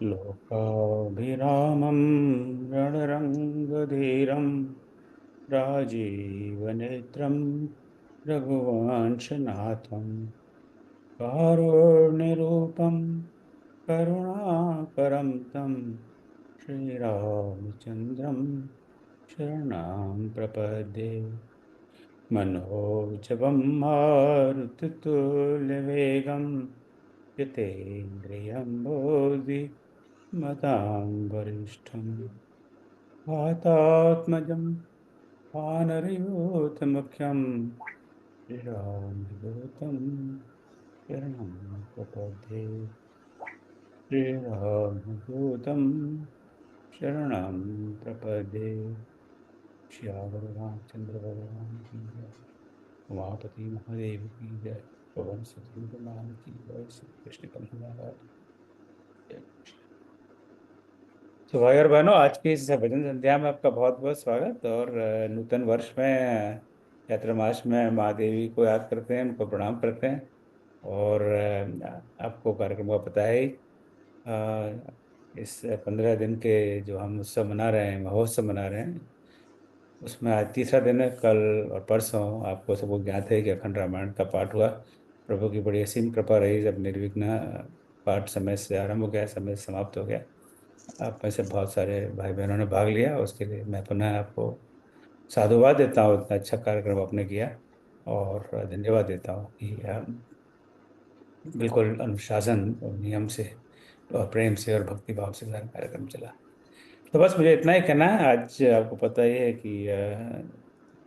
लोकाभिरामं रणरङ्गधीरं राजीवनेत्रं रघुवंशनाथं कारुण्यरूपं करुणाकरं तं श्रीरामचन्द्रं शरणं प्रपद्ये। मनोजवं मारुततुल्यवेगं जितेन्द्रियं बोधि मतां वरिष्ठं वातात्मजं वानरयूथमुख्यं श्रीरामदूतं शरणं प्रपद्ये। श्रीरामदूतं शरणं प्रपद्ये। श्यावर रामचंद्र भगवान की जय। उमापति महादेव की जय। पवन सुत हनुमान की जय। श्री कृष्ण कन्हैया जय। तो भाई और बहनों, आज की इस भजन संध्या में आपका बहुत बहुत स्वागत। और नूतन वर्ष में चैत्र मास में महादेवी को याद करते हैं, उनको प्रणाम करते हैं। और आपको कार्यक्रम का पता है ही। इस 15 दिन के जो हम उत्सव मना रहे हैं, महोत्सव मना रहे हैं, उसमें आज तीसरा दिन है। कल और परसों आपको सबको ज्ञात है कि अखंड रामायण का पाठ हुआ। प्रभु की बड़ी असीम कृपा रही, जब निर्विघ्न पाठ समय से आरंभ हो गया, समय से समाप्त हो गया। आप में से बहुत सारे भाई बहनों ने भाग लिया, उसके लिए मैं पुनः आपको साधुवाद देता हूँ। इतना अच्छा कार्यक्रम आपने किया, और धन्यवाद देता हूँ कि बिल्कुल अनुशासन और नियम से और प्रेम से और भक्ति भाव से सारा कार्यक्रम चला। तो बस मुझे इतना ही कहना है। आज आपको पता ही है कि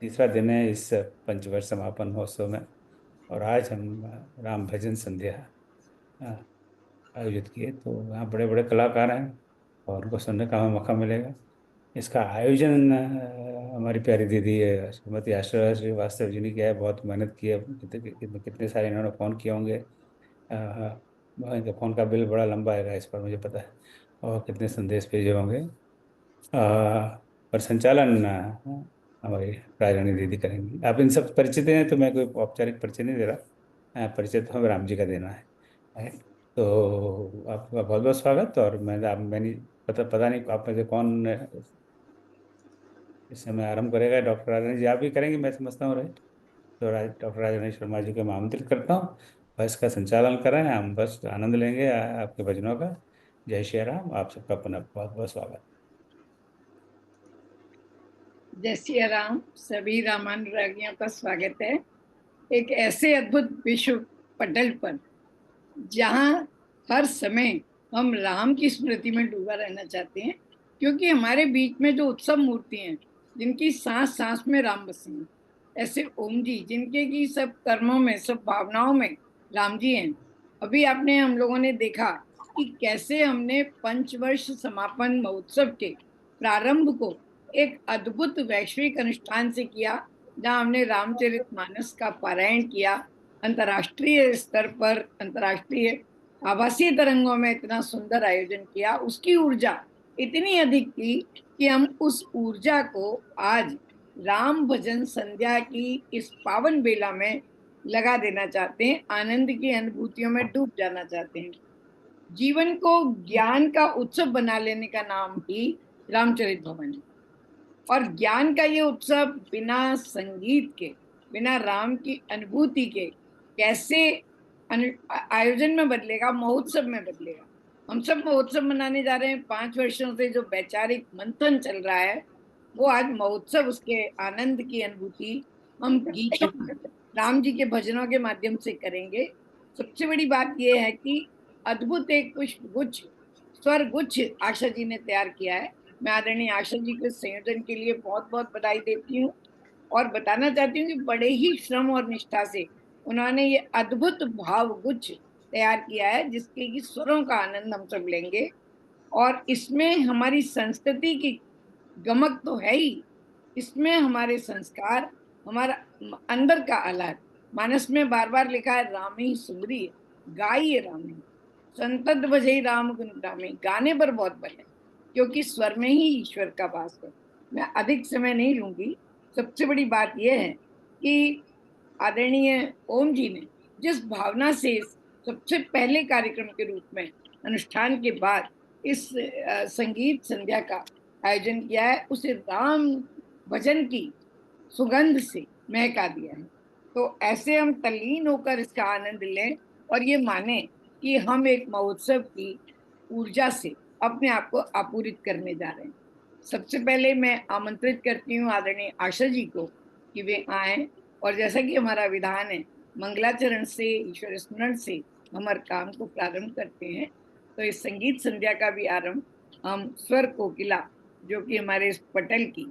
तीसरा दिन है इस पंचवर्ष समापन महोत्सव में। और आज हम राम भजन संध्या अ, आयोजित किए। तो यहाँ बड़े बड़े कलाकार हैं और उनको सुनने का हमें मौका मिलेगा। इसका आयोजन हमारी प्यारी दीदी श्रीमती आशा श्रीवास्तव जी ने किया है। बहुत मेहनत की है। कितने सारे इन्होंने फ़ोन किए होंगे। इनका फ़ोन का बिल बड़ा लंबा आएगा इस पर, मुझे पता है। और कितने संदेश भेजे होंगे। पर संचालन हमारी राजरानी दीदी करेंगी। आप इन सब परिचित हैं, तो मैं कोई औपचारिक परिचय नहीं दे रहा। परिचय तो हमें राम जी का देना है। तो आपका बहुत बहुत स्वागत। और मैंने पता नहीं आप में से कौन इस समय आरंभ करेगा। डॉक्टर राजरानी जी आप भी करेंगे, मैं समझता हूँ, राइट। तो डॉक्टर राजरानी शर्मा जी को मैं आमंत्रित करता हूँ। बस का संचालन करें, हम बस आनंद लेंगे आपके भजनों का। जय श्री राम। आप सबका पुनः बहुत बहुत स्वागत। जय सिया राम। सभी रामानुरागियों का स्वागत है एक ऐसे अद्भुत विश्व पटल पर जहां हर समय हम राम की स्मृति में डूबा रहना चाहते हैं, क्योंकि हमारे बीच में जो उत्सव मूर्ति हैं, जिनकी सांस सांस में राम बसे हैं, ऐसे ओम जी जिनके की सब कर्मों में, सब भावनाओं में राम जी हैं। अभी आपने, हम लोगों ने देखा कि कैसे हमने पंचवर्ष समापन महोत्सव के प्रारंभ को एक अद्भुत वैश्विक अनुष्ठान से किया, जहां हमने रामचरितमानस का पारायण किया। अंतर्राष्ट्रीय स्तर पर, अंतर्राष्ट्रीय आभासीय तरंगों में इतना सुंदर आयोजन किया। उसकी ऊर्जा इतनी अधिक थी कि हम उस ऊर्जा को आज राम भजन संध्या की इस पावन बेला में लगा देना चाहते हैं, आनंद की अनुभूतियों में डूब जाना चाहते हैं। जीवन को ज्ञान का उत्सव बना लेने का नाम ही रामचरित भवन है। और ज्ञान का ये उत्सव बिना संगीत के, बिना राम की अनुभूति के कैसे आयोजन में बदलेगा, महोत्सव में बदलेगा। हम सब महोत्सव मनाने जा रहे हैं। 5 वर्षों से जो वैचारिक मंथन चल रहा है, वो आज महोत्सव, उसके आनंद की अनुभूति हम गीतों में, राम जी के भजनों के माध्यम से करेंगे। सबसे बड़ी बात यह है कि अद्भुत एक पुष्प गुच्छ, स्वर गुच्छ आशा जी ने तैयार किया है। मैं आदरणीय आशा जी के संयोजन के लिए बहुत बहुत बधाई देती हूँ, और बताना चाहती हूँ कि बड़े ही श्रम और निष्ठा से उन्होंने ये अद्भुत भाव गुच्छ तैयार किया है, जिसके की स्वरों का आनंद हम सब लेंगे। और इसमें हमारी संस्कृति की गमक तो है ही, इसमें हमारे संस्कार, हमारा अंदर का आह्लाद। मानस में बार बार लिखा है, रामी सुमरी गाइए रामी, संतत भजई राम गुण गामी। गाने पर बहुत बल है, क्योंकि स्वर में ही ईश्वर का वास है। मैं अधिक समय नहीं लूंगी। सबसे बड़ी बात यह है कि आदरणीय ओम जी ने जिस भावना से सबसे पहले कार्यक्रम के रूप में, अनुष्ठान के बाद इस संगीत संध्या का आयोजन किया है, उसे राम भजन की सुगंध से महका दिया है। तो ऐसे हम तल्लीन होकर इसका आनंद लें और ये माने कि हम एक महोत्सव की ऊर्जा से अपने आप को आपूरित करने जा रहे हैं। सबसे पहले मैं आमंत्रित करती हूँ आदरणीय आशा जी को कि वे आए, और जैसा कि हमारा विधान है, मंगलाचरण से, ईश्वर स्मरण से हम हर काम को प्रारंभ करते हैं। तो इस संगीत संध्या का भी आरंभ हम स्वर कोकिला, जो कि हमारे इस पटल की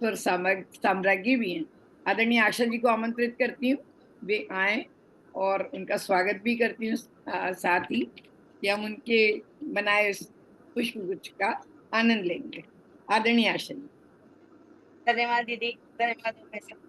स्वर साम्राज्ञी भी हैं, आदरणीय आशा जी को आमंत्रित करती हूँ, वे आए, और उनका स्वागत भी करती हूँ। साथ ही कि हम उनके बनाए इस पुष्प गुच्छ का आनंद लेंगे। आदरणीय आशा जी। धन्यवाद दीदी, धन्यवाद प्रोफेसर।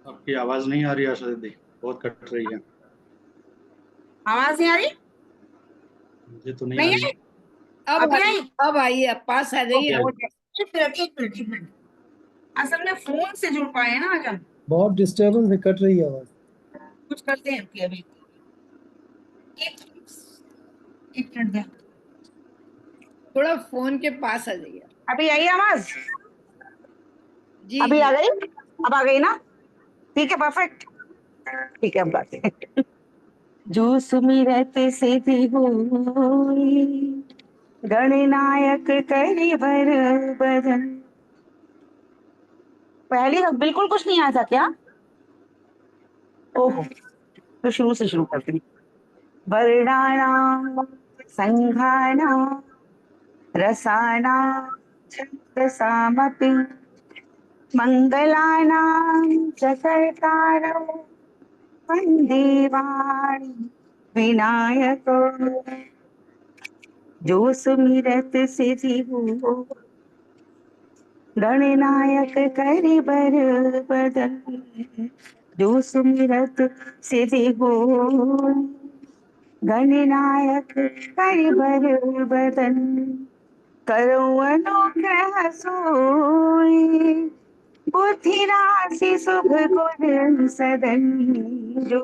आपकी आवाज नहीं आ रही आशा दीदी, बहुत कट रही है। आवाज नहीं आ रही? मुझे तो नहीं आ नहीं रही। है? अब अभी आई? अब आइए, अब पास आ जाइए। एक मिनट। असल में फोन से जुड़ पाए हैं ना आज हम। बहुत डिस्टर्बेंस है, कट रही है आवाज। कुछ करते हैं कि अभी एक एक मिनट दे। थोड़ा फोन के पास आ जाइए। अभी आई आवाज? जी अभी जी। आ गई? अब आ गई ना? ठीक है, परफेक्ट। ठीक है, अब बात है। जो सुमिरत सिद्धि होई, गणनायक करि बर बदन। पहले बिल्कुल कुछ नहीं आया था क्या? ओहो, तो शुरू से शुरू करती हूँ। वर्णानां संघानां रसानां छन्दसामपि मङ्गलानां च कर्तारौ वन्दे वाणी विनायको। जो सुमिरत सिद्धि हो, गणनायक करि बर बदन। जो सुमिरत सिद्धि हो, गणनायक करि बर बदन। करो अनुग्रह सोई, बुद्धि राशि शुभ गुण सदन। जो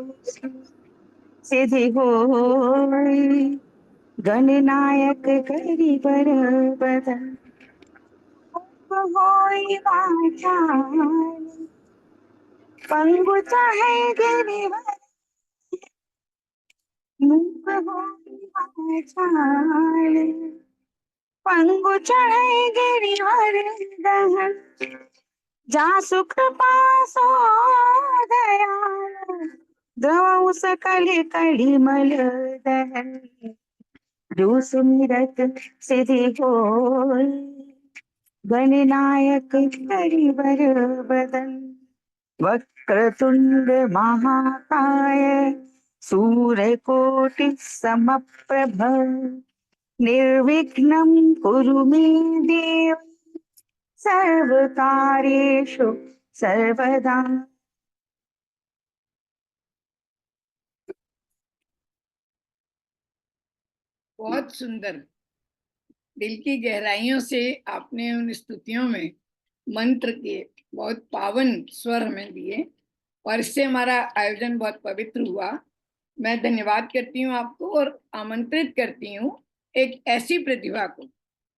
सिद्धि होई, गणनायक करि बर बदन। होई वाचाल, पंगु चाहे गिरिवर, मूक होई वाचाल, पंगु चढ़े गिरिवर दहन। जा सुख पासो दयाल, द्रवौ सकल कड़ी मल दहन। जो सुमिरत सिद्धि होई, गणनायक करि बर बदन। वक्रतुंड महाकाय, सूर्यकोटि समप्रभ। निर्विघ्नं कुरु मे देव, सर्वकार्येषु सर्वदा। बहुत सुंदर, दिल की गहराइयों से आपने उन स्तुतियों में मंत्र के बहुत पावन स्वर हमें दिए, और इससे हमारा आयोजन बहुत पवित्र हुआ। मैं धन्यवाद करती हूँ आपको और आमंत्रित करती हूँ एक ऐसी प्रतिभा को।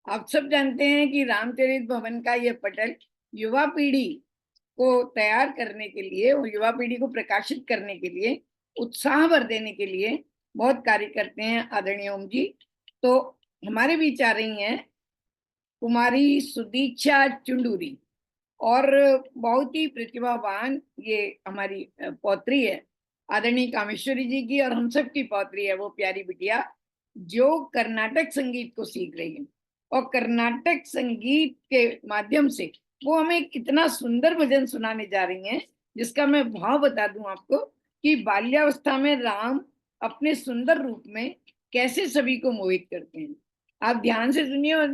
आप सब जानते हैं कि रामचरित भवन का यह पटल युवा पीढ़ी को तैयार करने के लिए और युवा पीढ़ी को प्रकाशित करने के लिए, उत्साह भर देने के लिए बहुत कार्य करते हैं आदरणीय ओम जी। तो हमारे बीच आ रही हैं कुमारी सुदीक्षा चुंडूरी, और बहुत ही प्रतिभावान ये हमारी पौत्री है, आदरणीय कामेश्वरी जी की और हम सब की पौत्री है वो प्यारी बिटिया, जो कर्नाटक संगीत को सीख रही है। और कर्नाटक संगीत के माध्यम से वो हमें इतना सुंदर भजन सुनाने जा रही हैं, जिसका मैं भाव बता दूं आपको कि बाल्यावस्था में राम अपने सुंदर रूप में कैसे सभी को मोहित करते हैं। आप ध्यान से सुनिए और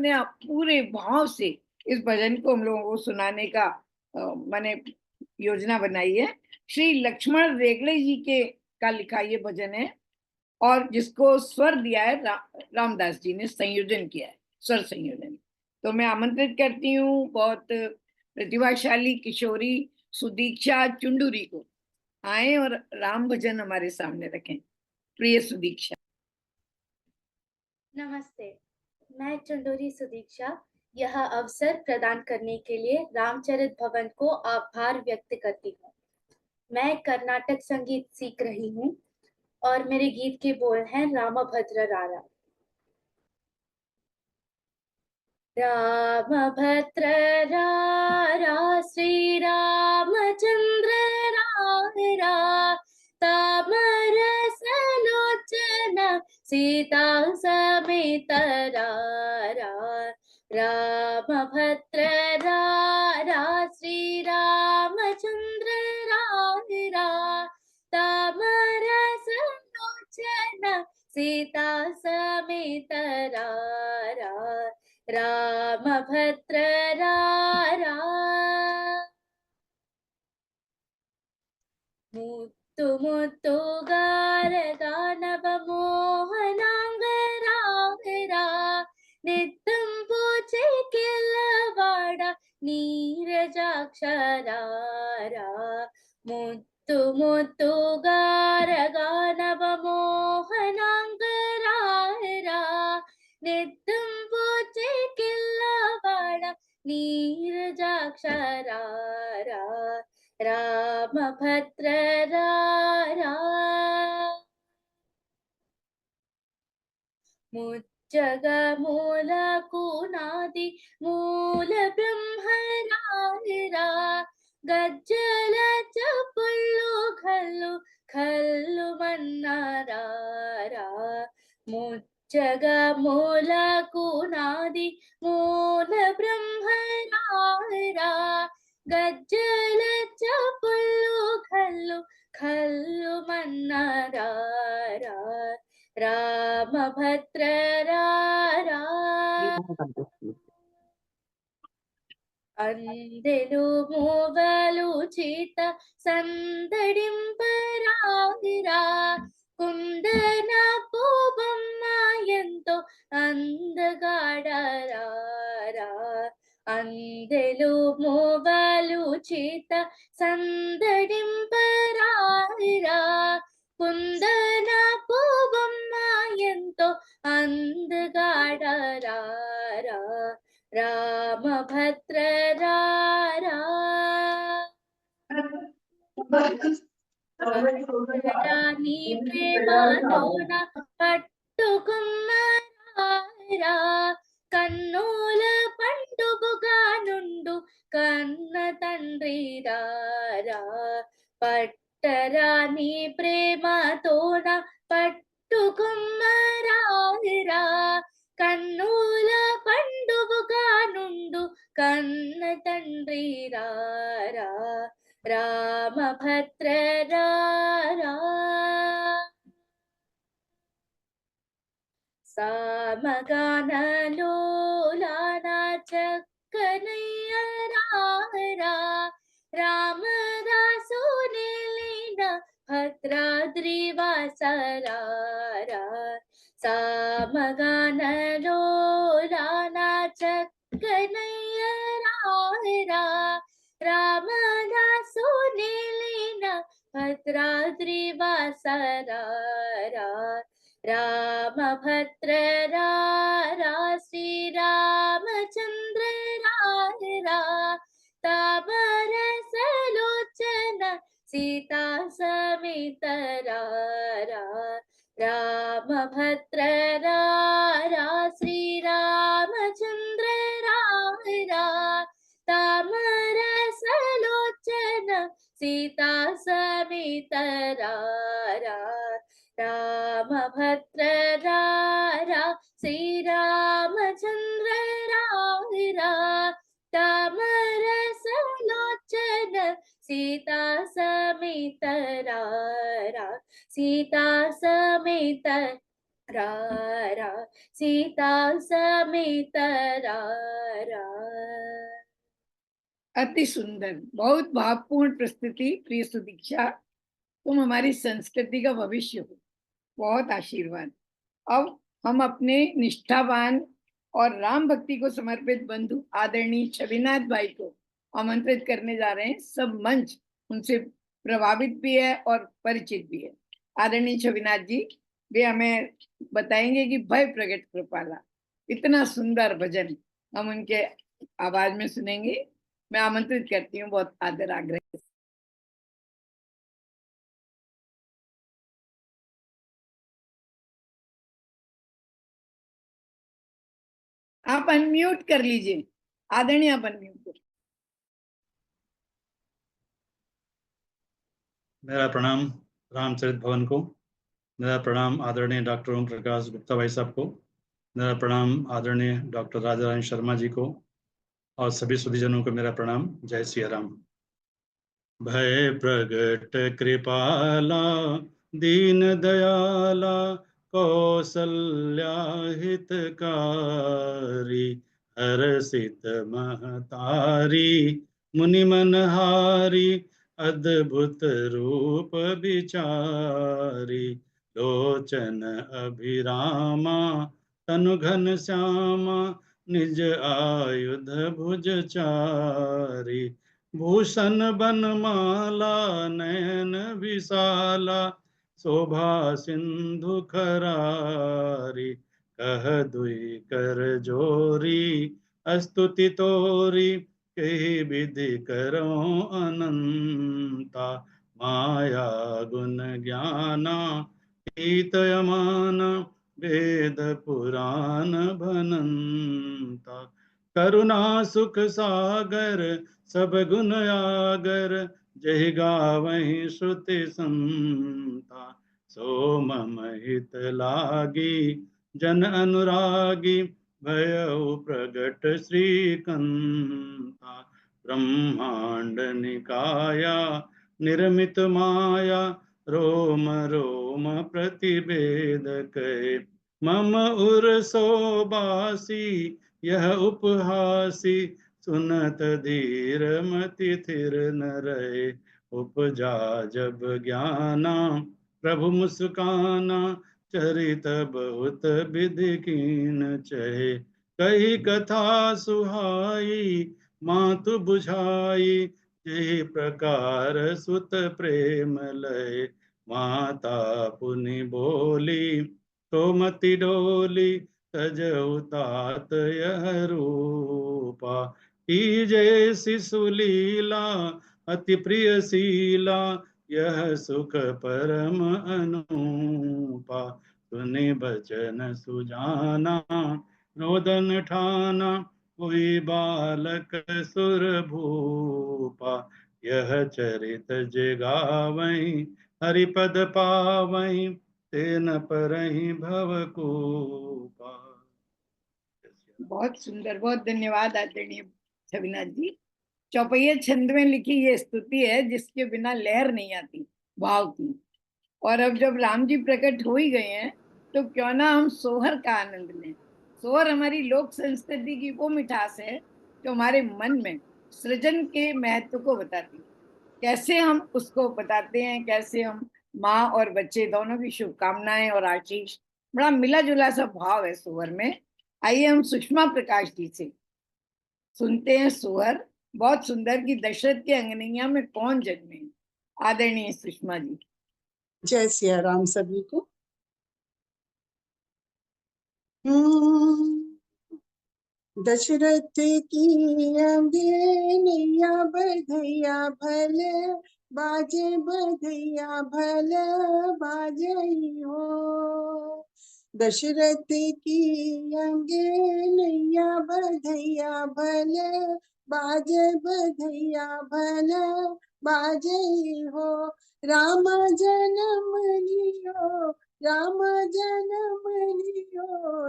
पूरे भाव से इस भजन को हम लोगों को सुनाने का मैंने योजना बनाई है। श्री लक्ष्मण रेगड़े जी के का लिखा ये भजन है और जिसको स्वर दिया है रामदास जी ने, संयोजन किया है, स्वर संयोजन। तो मैं आमंत्रित करती हूँ बहुत प्रतिभाशाली किशोरी सुदीक्षा चुंडूरी को, आए और राम भजन हमारे सामने रखें। प्रिय सुदीक्षा। नमस्ते, मैं चुंडूरी सुदीक्षा यह अवसर प्रदान करने के लिए रामचरित भवन को आभार व्यक्त करती हूँ। मैं कर्नाटक संगीत सीख रही हूँ और मेरे गीत के बोल हैं रामभद्र रारा। रामभद्र रारा श्री रामचंद्र रारा तामरस लोचन सीता समेत रारा। रामभद्र रारा श्री रामचंद्र रारा तामरस लोचन सीता समेत रारा। रामभद्र रारा मुत्तु मुत्तु गारगानव मोहनांग रागरा नित्यं पूजे किल्लवाड़ा नीरजाक्षरा। मुत्तु मुत्तु गारगानव मोहनांग रागरा नित्यं पूजे किल्लवाड़ा नीरजाक्षरा। रामभद्र रारा मुज्जग मूल कुनादि मूल ब्रह्म रारा गज्जल चपुल्लु खल्लु खल्लु मन्नारा। मुज्जग मूल कुनादि मूल ब्रह्म रारा गज्जल चपुल्लु खल्लु खल्लु मन्नारा। रामभद्र रारा అందెలు మూవలు చీత సందడింపరారా కుందన పూబమ్మ ఎంతో అందగాడరా। అందెలు మూవలు చీత సందడింపరారా కుందన పూబమ్మ ఎంతో అందగాడరా। రామభద్ర రారా నీ ప్రేమలోన పట్టుకున్నారా కన్నుల పండుగగా నుండు కన్న తండ్రి రారా। పట్టరా నీ ప్రేమతోన పట్టుకున్నారా కన్నుల పండుగగా నుండు కన్న తండ్రి రారా। రామభద్ర రారా సామగానలోలాన చక్కనయ్య రారా రామదాసు నిలిన భద్రాద్రివాసరారా। సామగానలోలాన చక్కనయ్య రారా రామదాసు నిలిన భద్రాద్రివాసరారా। రామభద్ర రారా శ్రీరామచంద్ర రారా తామరసలోచన సీతా సమేత రారా। రామభద్ర రారా శ్రీరామచంద్ర రారా తామరసలోచన సీతా సమేత రారా। రామభద్ర రారా శ్రీరామచంద్ర రారా తామరసలోచన సీతా సమేత రారా। సీతా సమేత रा रा सीता समेत रा रा। अति सुंदर, बहुत भावपूर्ण प्रस्तुति प्रिय सुदीक्षा। तुम हमारी संस्कृति का भविष्य हो, बहुत आशीर्वाद। अब हम अपने निष्ठावान और राम भक्ति को समर्पित बंधु आदरणीय छविनाथ भाई को आमंत्रित करने जा रहे हैं। सब मंच उनसे प्रभावित भी है और परिचित भी है। आदरणीय छविनाथ जी, वे हमें बताएंगे कि भय प्रगट कृपाला, इतना सुंदर भजन हम उनके आवाज में सुनेंगे। मैं आमंत्रित करती हूँ बहुत आदर आग्रह से। आप अनम्यूट कर लीजिए आदरणीय, आप अनम्यूट कर। मेरा प्रणाम रामचरित भवन को, मेरा प्रणाम आदरणीय डॉक्टर ओम प्रकाश गुप्ता भाई साहब को, मेरा प्रणाम आदरणीय डॉक्टर राजा रानी शर्मा जी को, और सभी सुधीजनों को मेरा प्रणाम। जय सिया राम। भय प्रगट कृपाला दीन दयाला कौसल्या हितकारी, हरसित महतारी मुनि मनहारी, अद्भुत रूप विचारी, लोचन अभिरामा तनु घन श्यामा, निज आयुध भुज चारी, भूषण बनमाला नयन विशाला, शोभा सिंधु खरारी, कह दुई कर जोरी स्तुति तोरी, कही विधि करो अनंता, माया गुण ज्ञाना हित यमाना, वेद पुराण भनंता, करुणा सुख सागर सब गुण आगर, जहि गावहि श्रुति संता, सो मम हित लागी जन अनुरागी, भयउ प्रगट श्रीकंता, ब्रह्मांड निकाया निर्मित माया, रोम रोम प्रतिवेद कै, मम उर सोबासी यह उपहासी, सुनत धीर मति थिर न रहे, उपजा जब ज्ञाना प्रभु मुस्काना, चरित बहुत विधि कीन चहे, कही कथा सुहाई मातु बुझाई, यही प्रकार सुत प्रेम लय, माता पुनि बोली तो मति डोली, तजहु तात यह रूपा, की जैसी सुलीला अति प्रिय शीला, यह सुख परम अनूपा, सुनि बचन सुजाना रोदन ठाना, कोई बालक सुर भूपा, यह चरित जगावहीं हरिपद पावहीं, तेन परहीं भवकूपा। बहुत सुंदर, बहुत धन्यवाद आदरणीय छविनाथ जी। चौपैया छंद में लिखी ये स्तुति है जिसके बिना लहर नहीं आती भाव की। और अब जब राम जी प्रकट हो ही गए हैं तो क्यों ना हम सोहर का आनंद लें। सोहर हमारी लोक संस्कृति की वो मिठास है जो हमारे मन में सृजन के महत्व को बताती है। कैसे हम उसको बताते हैं, कैसे हम माँ और बच्चे दोनों की शुभकामनाएं और आशीष, बड़ा मिला जुला सा भाव है सोहर में। आइए हम सुषमा प्रकाश जी से सुनते हैं सोहर। बहुत सुंदर कि दशरथ के अंगनैया में कौन जन्मे। आदरणीय सुषमा जी। जय सिया राम सभी को। दशरथ की अंगनैया बधैया भल बाजे, बधैया भल बाजई हो। दशरथ की अंगनैया बधैया भल बाजे, बधैया भल बाजई हो। राम जन्म लियो, राम जन्म लियो,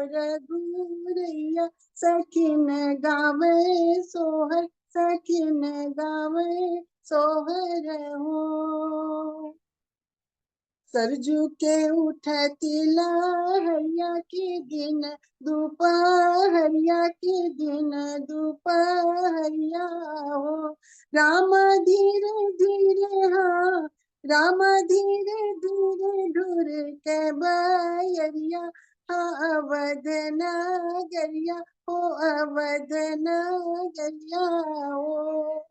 रघुरैया सखिन गावे सोहर, सखिन गावे सोहर हो। सरजू के उठती लहरिया के दिन, दोपहरिया के दिन दोपहरिया हो। राम धीरे धीरे हाँ, राम धीरे धीरे ढूर के बयरिया, हाँ अवध नगरिया हो, अवध नगरिया हो।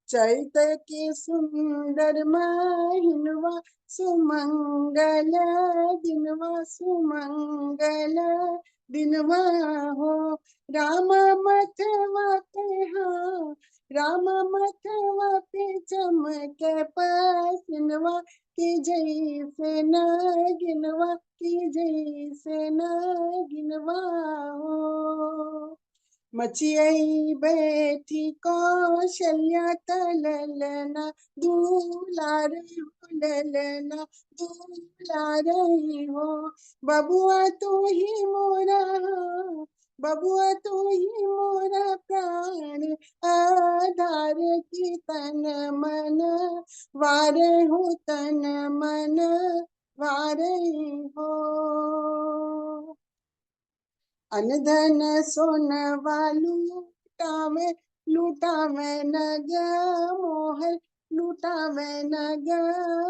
चैत के सुंदर महिनवा, सुमंगल दिनवा, सुमंगल दिनवा हो। राम मथवा पे हाँ, राम मथवा पे चमके पसिनवा, के जैसे नागिनवा, के जैसे नागिनवा हो। मचियई बैठी कौशल्या तललना, दुलार हो ललना, दुलार हो। बबुआ तू ही मोरा, बबुआ तू ही मोरा प्राण आधार की, तन मन वारे हो, तन मन वारे हो। अनधन सोनवा लूटावे, लूटावे नग मोहर, लूटावे नग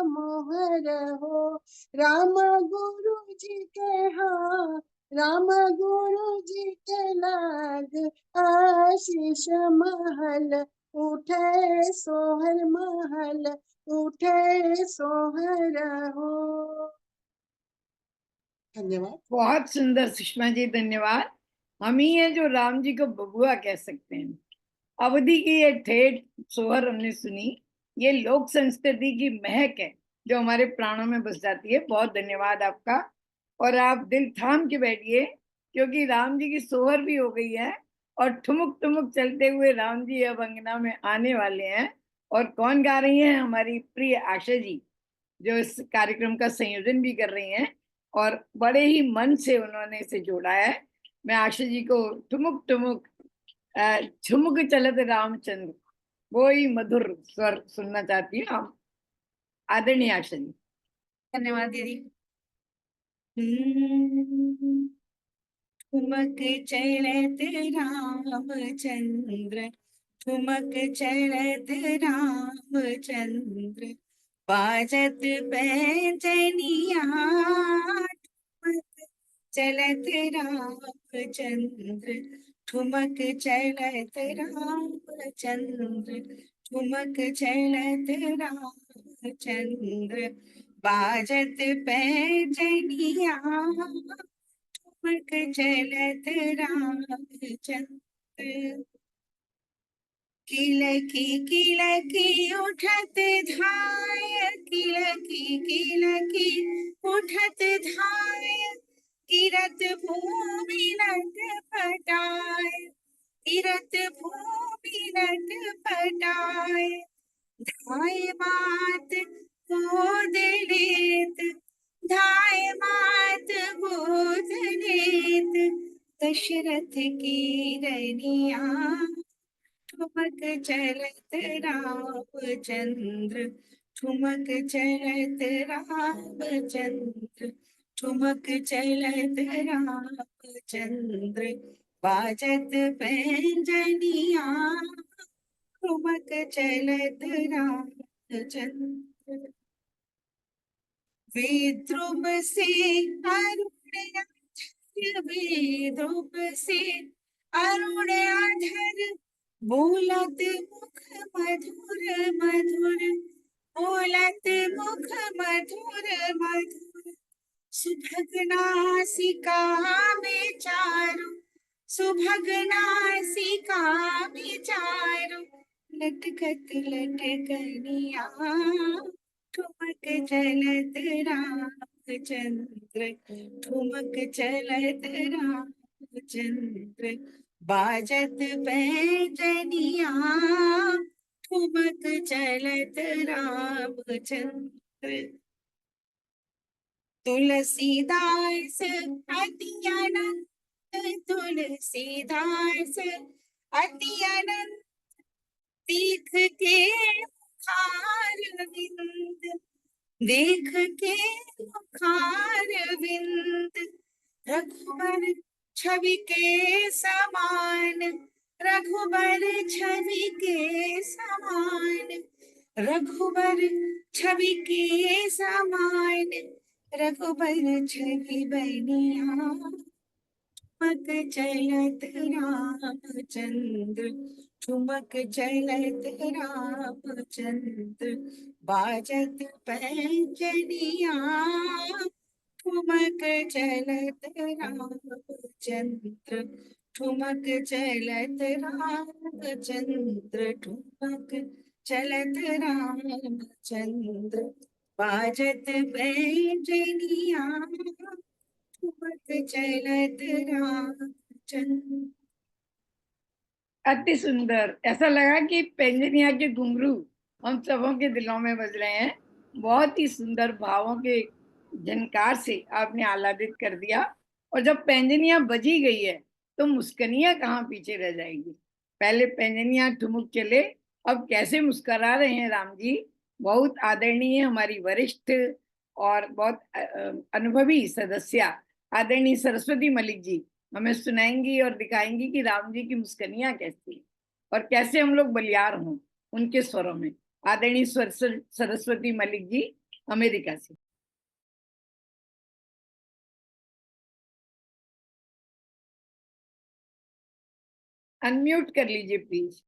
मोहर हो। राम गुरु जी के हाँ, राम गुरु जी के लाग आशीष महल, उठे सोहर महल, उठे सोहर हो। धन्यवाद। बहुत सुंदर सुषमा जी, धन्यवाद। हम ही हैं जो राम जी को बबुआ कह सकते हैं। अवधि की ये ठेठ सोहर हमने सुनी, ये लोक संस्कृति की महक है जो हमारे प्राणों में बस जाती है। बहुत धन्यवाद आपका। और आप दिल थाम के बैठिए, क्योंकि राम जी की सोहर भी हो गई है और ठुमुक ठुमुक चलते हुए राम जी अब अंगना में आने वाले हैं। और कौन गा रही हैं? हमारी प्रिय आशा जी, जो इस कार्यक्रम का संयोजन भी कर रही हैं और बड़े ही मन से उन्होंने इसे जोड़ा है। मैं आशा जी को ठुमुक ठुमुक झुमुक चलत रामचंद्र, वो ही मधुर स्वर सुनना चाहती हूँ। हम आदरणीय आशा जी। धन्यवाद दीदी। ठुमक चलत रामचंद्र, ठुमक चलत रामचंद्र, बाजत पैंजनिया, ठुमक चलत रामचंद्र, ठुमक चलत रामचंद्र, ठुमक चलत रामचंद्र, बाजत पैंजनिया, ठुमक चलत रामचंद्र। किलकी उठत धाय, किलकी उठत धाय, किरत भूमि नट पटाय, किरत भूमि नट पटाय, धाय मात गोद लेत, धाय मात गोद लेत, दशरथ की रनिया, ठुमक चलत रामचंद्र, ठुमक चलत रामचंद्र, ठुमक चलत रामचंद्र, बाजत पैंजनिया, ठुमक चलत रामचंद्र। विद्रुम से अरुण अधर, विद्रुम से अरुण अधर, बोलत मुख मधुर मधुर, बोलत मुख मधुर मधुर, सुभगनासिका में चारु, सुभगनासिका में चारु, लटकत लटकनिया, ठुमक चलत रामचंद्र, ठुमक चलत रामचंद्र, बाजत पैंजनिया, ठुमक चलत रामचंद्र। तुलसीदास अति अनंत, तुलसीदास अति अनंत, तीर्थ के मुखार विंद, देख के मुखार विंद रघुबर छवि के समान, रघुबर छवि के समान, रघुबर छवि के समान, रघुबर छवि बनिया ठुमक चलत रामचंद्र, ठुमक चलत रामचंद्र, बाजत पैंजनिया ठुमक चलत रामचंद्र, ठुमक चलत रामचंद्र, ठुमक चलत रामचंद्र, बाजत पैंजनिया ठुमक चलत रामचंद्र। अति सुंदर। ऐसा लगा कि पेंजनिया के घुंघरू हम सबों के दिलों में बज रहे हैं। बहुत ही सुंदर भावों के झनकार से आपने आह्लादित कर दिया। और जब पेंजनिया बजी गई है तो मुस्कनियां कहाँ पीछे रह जाएगी। पहले पेंजनिया ठुमुक चले, अब कैसे मुस्करा रहे हैं राम जी। बहुत आदरणीय हमारी वरिष्ठ और बहुत अनुभवी सदस्य आदरणीय सरस्वती मलिक जी हमें सुनाएंगी और दिखाएंगी कि राम जी की मुस्कनियां कैसी और कैसे हम लोग बलियार हों उनके स्वरों में। आदरणीय सरस्वती मलिक जी अमेरिका से। अनम्यूट कर लीजिए प्लीज।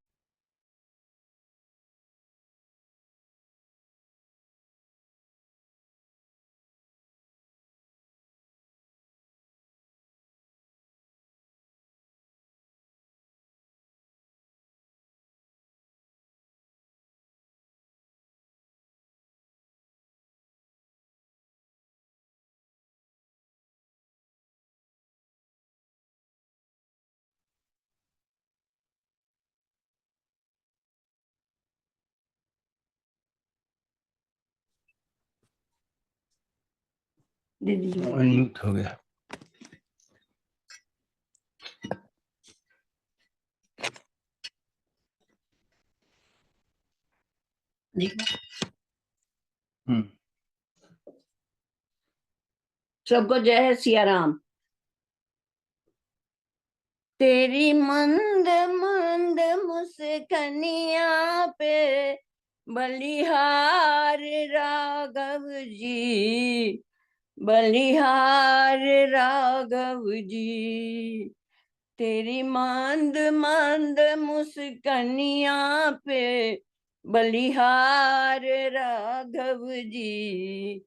दीदी अनम्यूट हो गया। सबको जय है सिया राम। तेरी मंद मंद मुस्कनिया पे बलिहार राघव जी, बलिहार राघव जी। तेरी मंद मंद मुस्कनिया पे बलिहार राघव जी,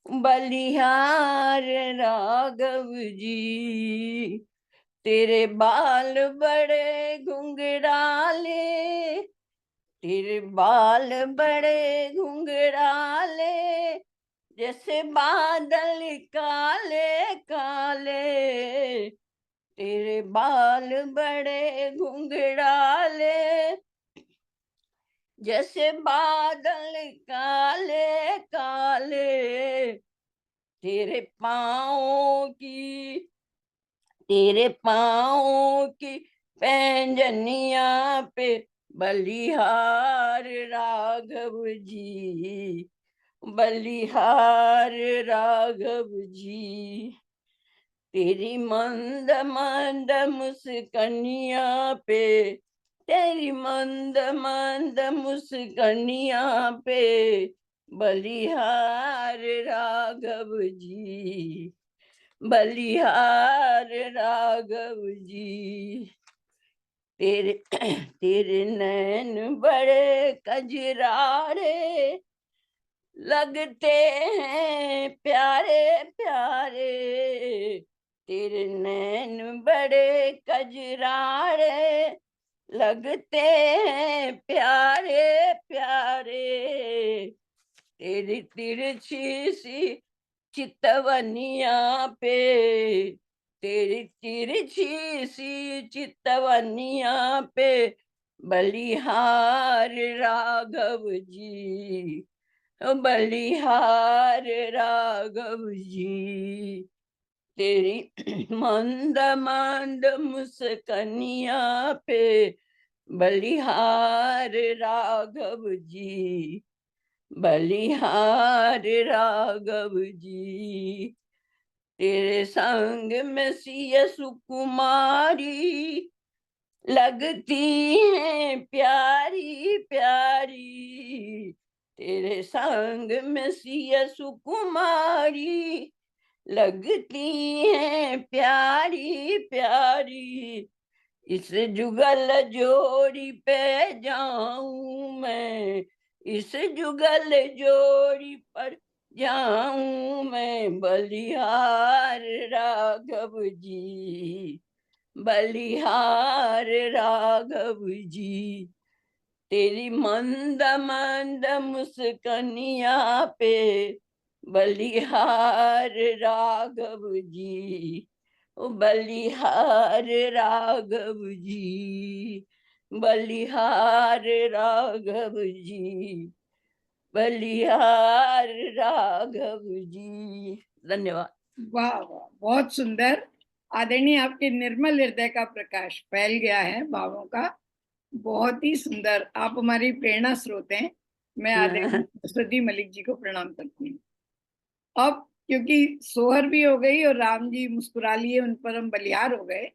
बलिहार राघव जी। तेरे बाल बड़े घुंघराले, तेरे बाल बड़े घुंघराले, जैसे बादल काले काले। तेरे बाल बड़े घुंघराले, जैसे बादल काले काले। तेरे पाँव की, तेरे पाँव की पैंजनिया पे बलिहार राघव जी, बलिहार राघव जी। तेरी मंद मंद मुस्कनिया पे, तेरी मंद मंद मुस्कनिया पे बलिहार राघव जी, बलिहार राघव जी। तेरे तेरे नैन बड़े कजरारे, लगते हैं प्यारे प्यारे। तेरे नैन बड़े कजरारे, लगते हैं प्यारे प्यारे। तेरी तिरछी सी चितवनिया पे, तेरी तिरछी सी चितवनिया पे बलिहार राघव जी, बलिहार राघव जी। तेरी मंद मंद मुस्कनिया पे बलिहार राघव जी, बलिहार राघव जी। तेरे संग में सिया सुकुमारी, लगती है प्यारी प्यारी। तेरे संग में सिया सुकुमारी, लगती है प्यारी प्यारी। इस जुगल जोड़ी पे जाऊं मैं, इस जुगल जोड़ी पर जाऊं मैं। बलिहार राघव जी, बलिहार राघव जी। तेरी मंद मंद मुस्कनिया पे, बलिहार राघव जी। ओ बलिहार राघव जी, बलिहार राघव जी, बलिहार राघव जी। धन्यवाद। वाह वाह, बहुत सुंदर। आदरणीय, आपके निर्मल हृदय का प्रकाश फैल गया है भावों का। बहुत ही सुंदर, आप हमारी प्रेरणा स्रोत हैं। मैं आदरणीय सरस्वती मलिक जी को प्रणाम करती हूँ। अब क्योंकि सोहर भी हो गई और राम जी मुस्कुरा लिए, उन पर हम बलिहार हो गए,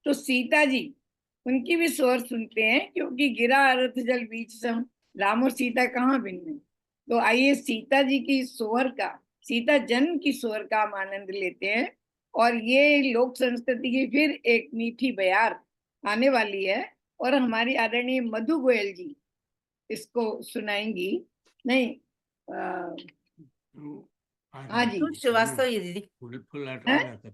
तो सीता जी, उनकी भी सोहर सुनते हैं। क्योंकि गिरा अरथ जल बीच सम, राम और सीता कहाँ भिन्न। तो आइए सीता जी की सोहर का, सीता जन्म की सोहर का हम आनंद लेते हैं। और ये लोक संस्कृति की फिर एक मीठी बयार आने वाली है, और हमारी आदरणीय मधु गोयल जी इसको सुनाएंगी। नहीं, हाँ जी, मधु श्रीवास्तव जी दीदी, मधु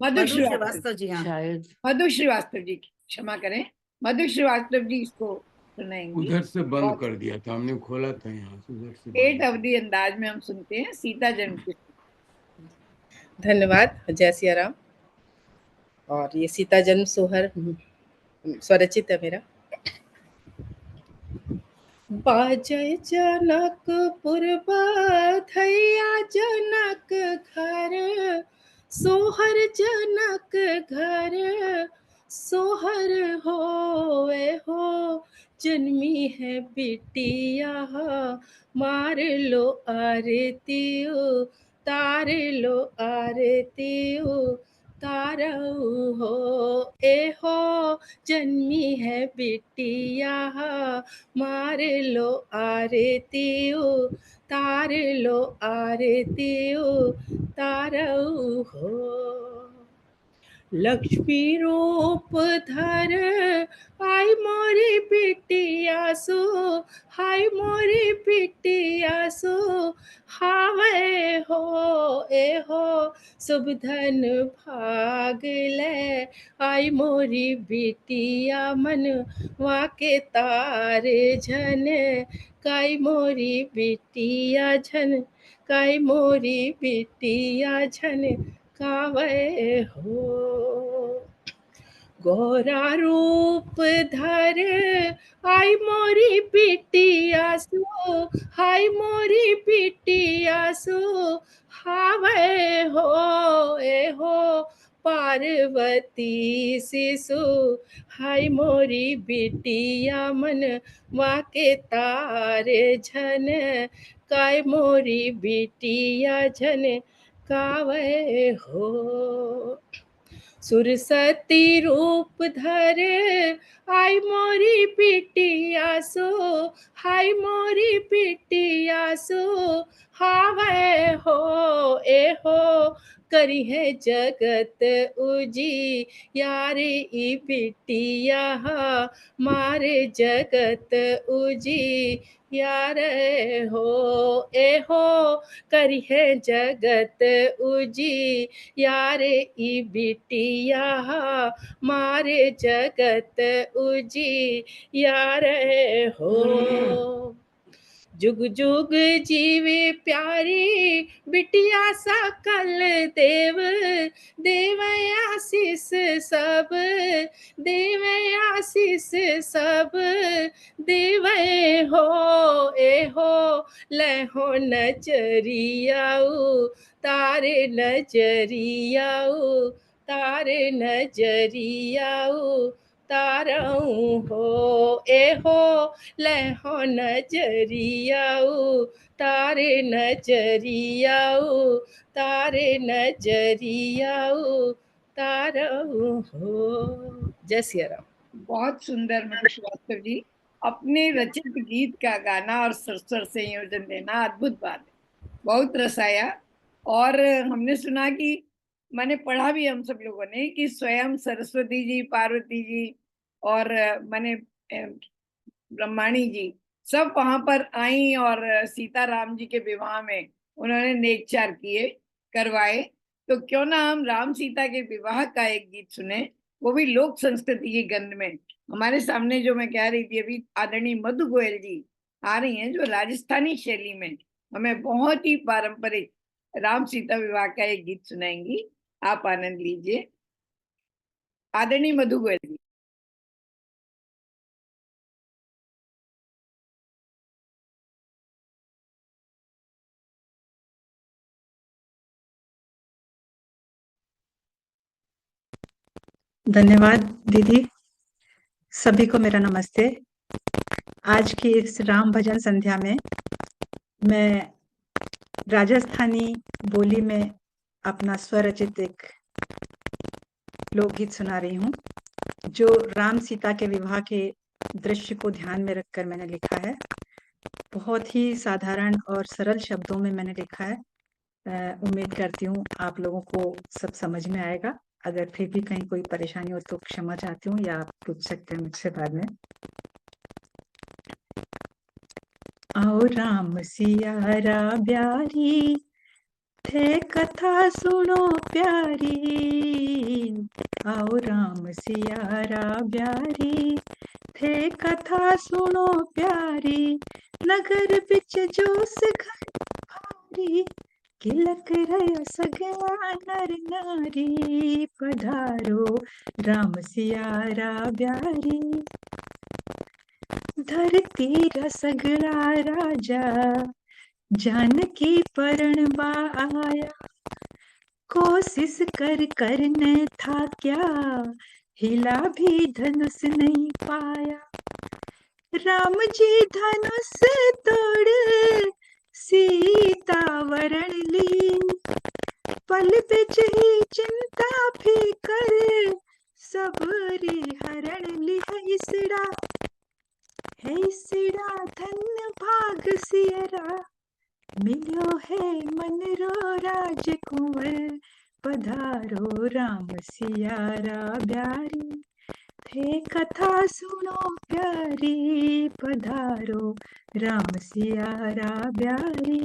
मधु श्रीवास्तव, श्रीवास्तव जी, हाँ। शायद मधु श्रीवास्तव जी, क्षमा करें, मधु श्रीवास्तव जी इसको सुनाएंगी। उधर से बंद और कर दिया था हमने, खोला था यहाँ से, उधर से पेट बंद। अवधि अंदाज में हम सुनते हैं सीता जन्म की। धन्यवाद। जय सिया राम। और ये सीता जन्म सोहर स्वरचित है मेरा। बाजय जनकपुर बधैया जनक घर, सोहर जनक घर, सोहर होए हो। जन्मी है बिटिया, मार लो आरती उतार लो आरती उतारऊ हो। ए हो जन्मी है बिटिया, मार लो आरती उतार लो आरती उतारऊ हो। लक्ष्मी रूप धर आई मोरी बिटिया सो, हाय मोरी बिटिया सो, हावे हो ए हो शुभ धन भाग ले। आई मोरी बिटिया मन वाके तारे झन, काई मोरी बिटिया झन, काई मोरी बिटिया झन कावे हो। गोरा रूप धर आई मोरी बिटिया सो, हाय मोरी बिटिया सो, हावे हो ए हो पार्वती शिशु, हाय मोरी बिटिया मन वाके तारे झन, काय मोरी बिटिया झन कावे हो। सुरसती रूप धर आई मोरी बिटिया सो, हाय मोरी बिटिया सो, हावे हो ए हो करी है जगत उजी यारे ई बिटिया, मारे जगत उजी यार हो ए हो करी है जगत उजी यारे ई बिटिया, मारे जगत उजी यार हो। जुग जुग जीवे प्यारी बिटिया सकल देव, देव आशीष सब, देव आशीष सब, देव हो ए हो लहो नजरियाऊ, तारे नजरियाऊ, तारे नजरियाऊ, तारऊं हो ए हो लहो नजरियाऊ तारे नजरियाऊ तारे नजरियाऊ तारऊं हो। जय सिया राम। बहुत सुंदर मधु श्रीवास्तव जी, अपने रचित गीत का गाना और स्वर संयोजन देना अद्भुत बात है, बहुत रस आया। और हमने सुना कि मैंने पढ़ा भी हम सब लोगों ने कि स्वयं सरस्वती जी, पार्वती जी और मैंने ब्रह्माणी जी सब वहां पर आई और सीता राम जी के विवाह में उन्होंने नेकचार किए, करवाए। तो क्यों ना हम राम सीता के विवाह का एक गीत सुने, वो भी लोक संस्कृति की गंध में। हमारे सामने जो मैं कह रही थी अभी, आदरणीय मधु गोयल जी आ रही हैं, जो राजस्थानी शैली में हमें बहुत ही पारंपरिक राम सीता विवाह का एक गीत सुनाएंगी। आप आनंद लीजिए, आदरणीय मधु गोयल जी। धन्यवाद दीदी। सभी को मेरा नमस्ते। आज की इस राम भजन संध्या में मैं राजस्थानी बोली में अपना स्वरचित एक लोकगीत सुना रही हूँ, जो राम सीता के विवाह के दृश्य को ध्यान में रखकर मैंने लिखा है। बहुत ही साधारण और सरल शब्दों में मैंने लिखा है। उम्मीद करती हूँ आप लोगों को सब समझ में आएगा। अगर फिर भी कहीं कोई परेशानी हो तो क्षमा चाहती हूँ, या आप पूछ सकते हैं मुझसे बाद में। आओ राम सियारा ब्यारी थे कथा सुनो प्यारी, आओ राम सियारा ब्यारी थे कथा सुनो प्यारी, नगर बिच जोश घर भारी, किलक रयो सगला नर नारी, पधारो राम सियारा ब्यारी। धरती रसगला राजा जानकी परण बा आया, कोशिश कर करने था क्या, हिला भी धनुष नहीं पाया। राम जी धनुष तोड़ सीता वरण ली, पल बिच ही चिंता फिकर सबरी हरण ली। है सिरा धन्य भाग सियरा, मिलो है मन रो राजकुंवर, पधारो राम सियारा ब्यारी थे कथा सुनो प्यारी, पधारो राम सियारा ब्यारी।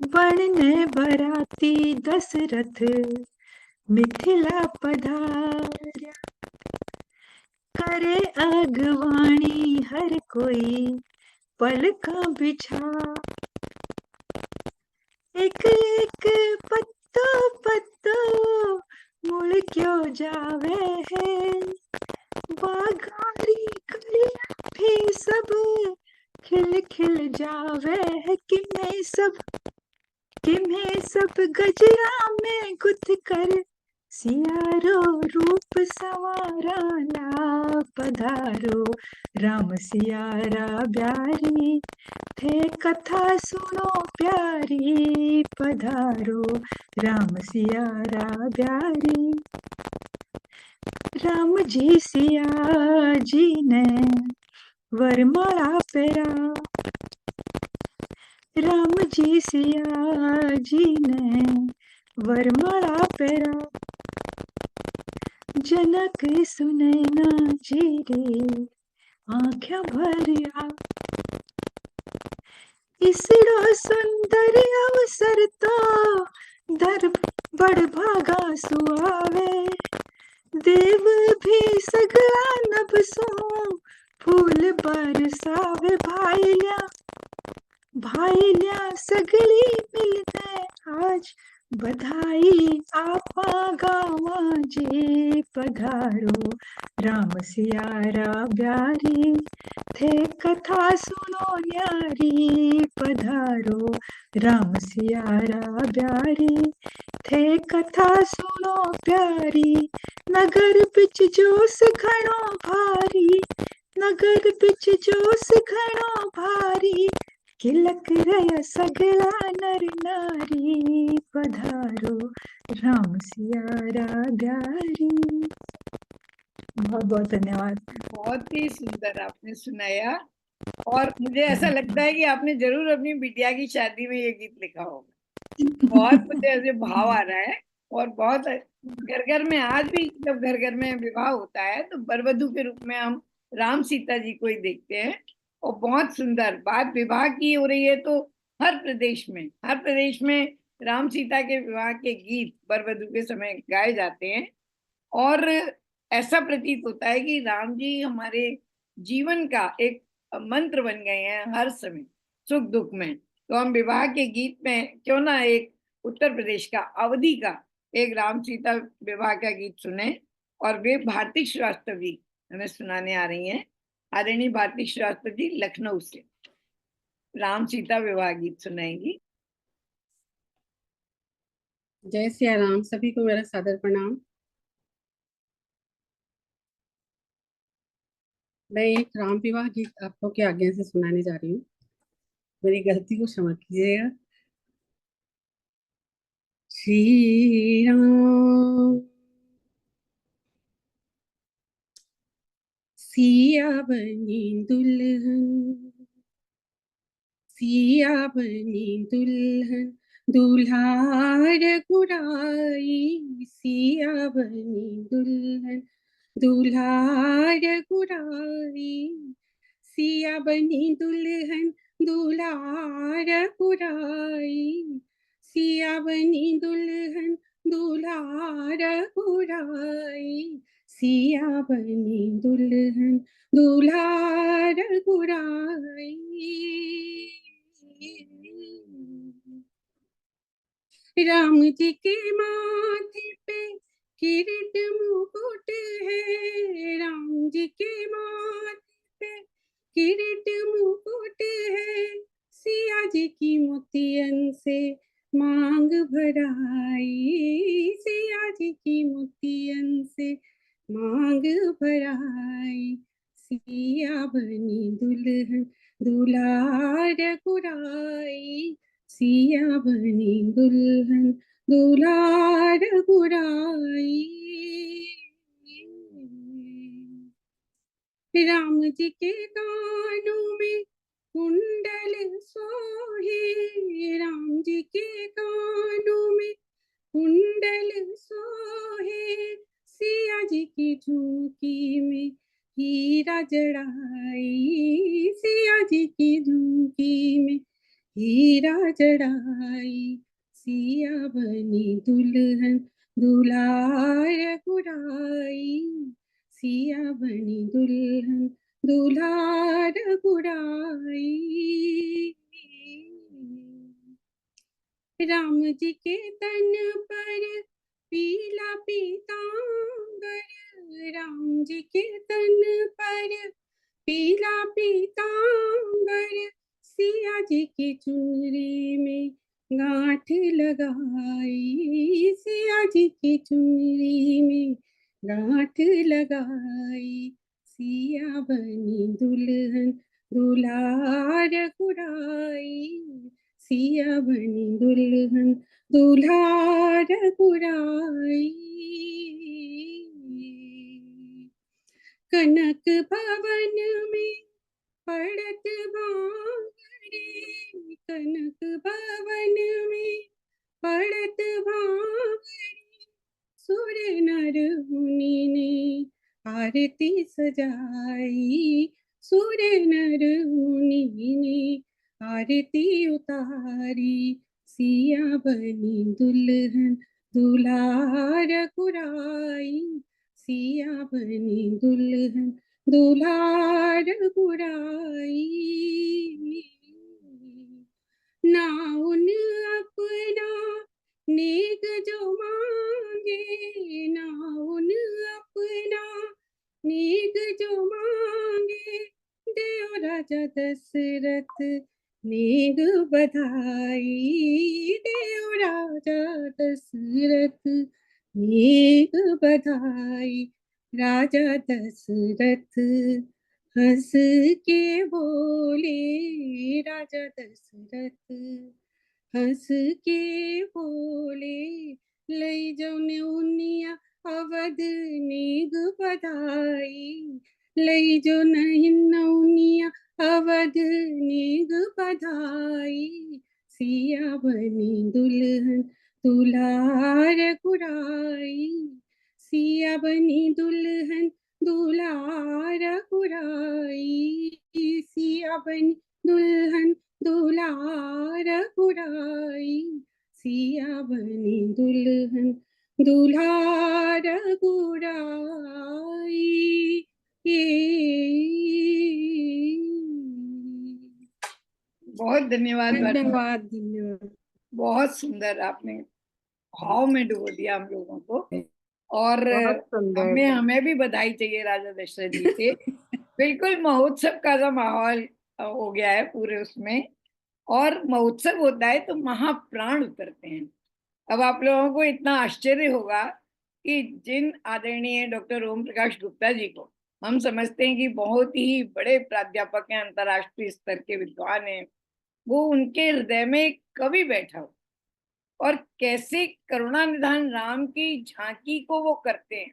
बनने बराती दशरथ मिथिला पधार्या, करे अगवाणी हर कोई पलका बिछा, एक एक पत्तो पत्तो मुड़ क्यों जावे है, बागारी कलियां भी सब खिल खिल जावे है। कि मैं सब गजरा में गुथ कर, सियारो रूप सवारा ला, पधारो राम सियारा ब्यारी थे कथा सुनो प्यारी, पधारो राम सियारा ब्यारी। राम जी सिया जी ने वरमाला पेरा, राम जी सिया जी ने वरमाला पेरा, जनक सुनैना जी रे आँखें भरिया, इसरो सुंदर अवसर तो दर बड़ भागा सुआवे, देव भी सगला नभ सो फूल बरसावे। भाईल्या सगली मिलते आज बधाई, आपा गावा जी पधारो राम सियारा ब्यारी थे कथा सुनो न्यारी, पधारो राम सियारा ब्यारी थे कथा सुनो प्यारी, नगर बिच जोस घणो भारी, नगर बिच जोस घणो भारी, किलक रया सगला नर नारी, पधारो राम सिया राधारी। बहुत बहुत धन्यवाद। बहुत ही सुंदर आपने सुनाया, और मुझे ऐसा लगता है कि आपने जरूर अपनी बिटिया की शादी में ये गीत लिखा होगा। बहुत मुझे ऐसे भाव आ रहा है। और बहुत घर घर में आज भी जब घर घर में विवाह होता है तो वरवधू के रूप में हम राम सीता जी को ही देखते हैं। और बहुत सुंदर बात विवाह की हो रही है, तो हर प्रदेश में राम सीता के विवाह के गीत वरवधू के समय गाए जाते हैं। और ऐसा प्रतीत होता है कि राम जी हमारे जीवन का एक मंत्र बन गए हैं हर समय सुख दुख में। तो हम विवाह के गीत में क्यों ना एक उत्तर प्रदेश का अवधि का एक राम सीता विवाह का गीत सुने। और वे भारती श्रीवास्तव जी हमें सुनाने आ रही हैं। आदरणीय भारती श्रीवास्तव जी लखनऊ से राम सीता विवाह गीत सुनाएंगी। जय सिया राम, सभी को मेरा सादर प्रणाम। मैं एक राम विवाह गीत आप लोग के आज्ञा से सुनाने जा रही हूँ। मेरी गलती को क्षमा कीजिएगा। श्री राम सिया बनी दुल्हन, सिया बनी दुल्हन, दुल्हा रघुराई, सिया बनी दुल्हन, दुल्हा रघुराई, सिया बनी दुल्हन, दुल्हा रघुराई, सिया बनी दुल्हन, दुल्हा रघुराई, सिया बनी दुल्हन, दुल्हा रघुराई। राम जी के माथे पे किरीट मुकुट है, राम जी के माथे पे किरीट मुकुट है, सिया जी की मोतियन से मांग भराई, सिया जी की मोतियन से मांग भराई, सिया बनी दुल्हन, दुल्हा रघुराई, सिया बनी दुल्हन, दुल्हा रघुराई। राम जी के कानों में कुंडल सोहे, राम जी के कानों में कुंडल सोहे, सिया जी की झुमकी में हीरा जड़ाई, सिया जी की झुमकी में हीरा जड़ाई, सिया बनी दुल्हन, दुल्हा रघुराई, सिया बनी दुल्हन, दुल्हा रघुराई। राम जी के तन पर पीला पीतांबर, राम जी के तन पर पीला पीतांबर, सिया जी की चुनरी में गांठ लगाई, सिया जी की चुनरी में गांठ लगाई, सिया बनी दुल्हन, दुल्हा रघुराई, सिया बनी दुल्हन, दुल्हा रघुराई। कनक भवन में पड़त भांगड़े, कनक भवन में पड़त भांगड़े, सुर नर मुनि ने आरती सजाई, सुर नर मुनि ने आरती उतारी, सिया बनी दुल्हन, दुल्हा रघुराई, सिया बनी दुल्हन, दुल्हा रघुराई। नाउन अपना नेक जो मांगे, नाउन अपना नेक जो मांगे, देव राजा दशरथ नेक बधाई, देव राजा दशरथ नेक बधाई। राजा दशरथ हंस के बोले, राजा दशरथ हंस के बोले, लई जो नौनिया अवध नेग बधाई, लई जो नहीं नौनिया अवध नेग बधाई। सिया बनी दुल्हन दुलार कुराई, सिया बनी दुल्हन दुलार कुराई, सिया बनी दुल्हन दुलार कुराई, सिया बनी दुल्हन दुलार कुराई। बहुत धन्यवाद वाणी। धन्यवाद धन्यवाद। बहुत सुंदर, आपने भाव में डुबो दिया हम लोगों को। और बहुत सुंदर। हमें भी बधाई चाहिए राजा दशरथ जी से। बिल्कुल महोत्सव का सा माहौल हो गया है पूरे उसमें। और महोत्सव होता है तो महाप्राण उतरते हैं। अब आप लोगों को इतना आश्चर्य होगा कि जिन आदरणीय डॉक्टर ओम प्रकाश गुप्ता जी को हम समझते हैं कि बहुत ही बड़े प्राध्यापक हैं, अंतर्राष्ट्रीय स्तर के विद्वान हैं, वो उनके हृदय में एक कवि बैठा हो और कैसे करुणानिधान राम की झांकी को वो करते हैं।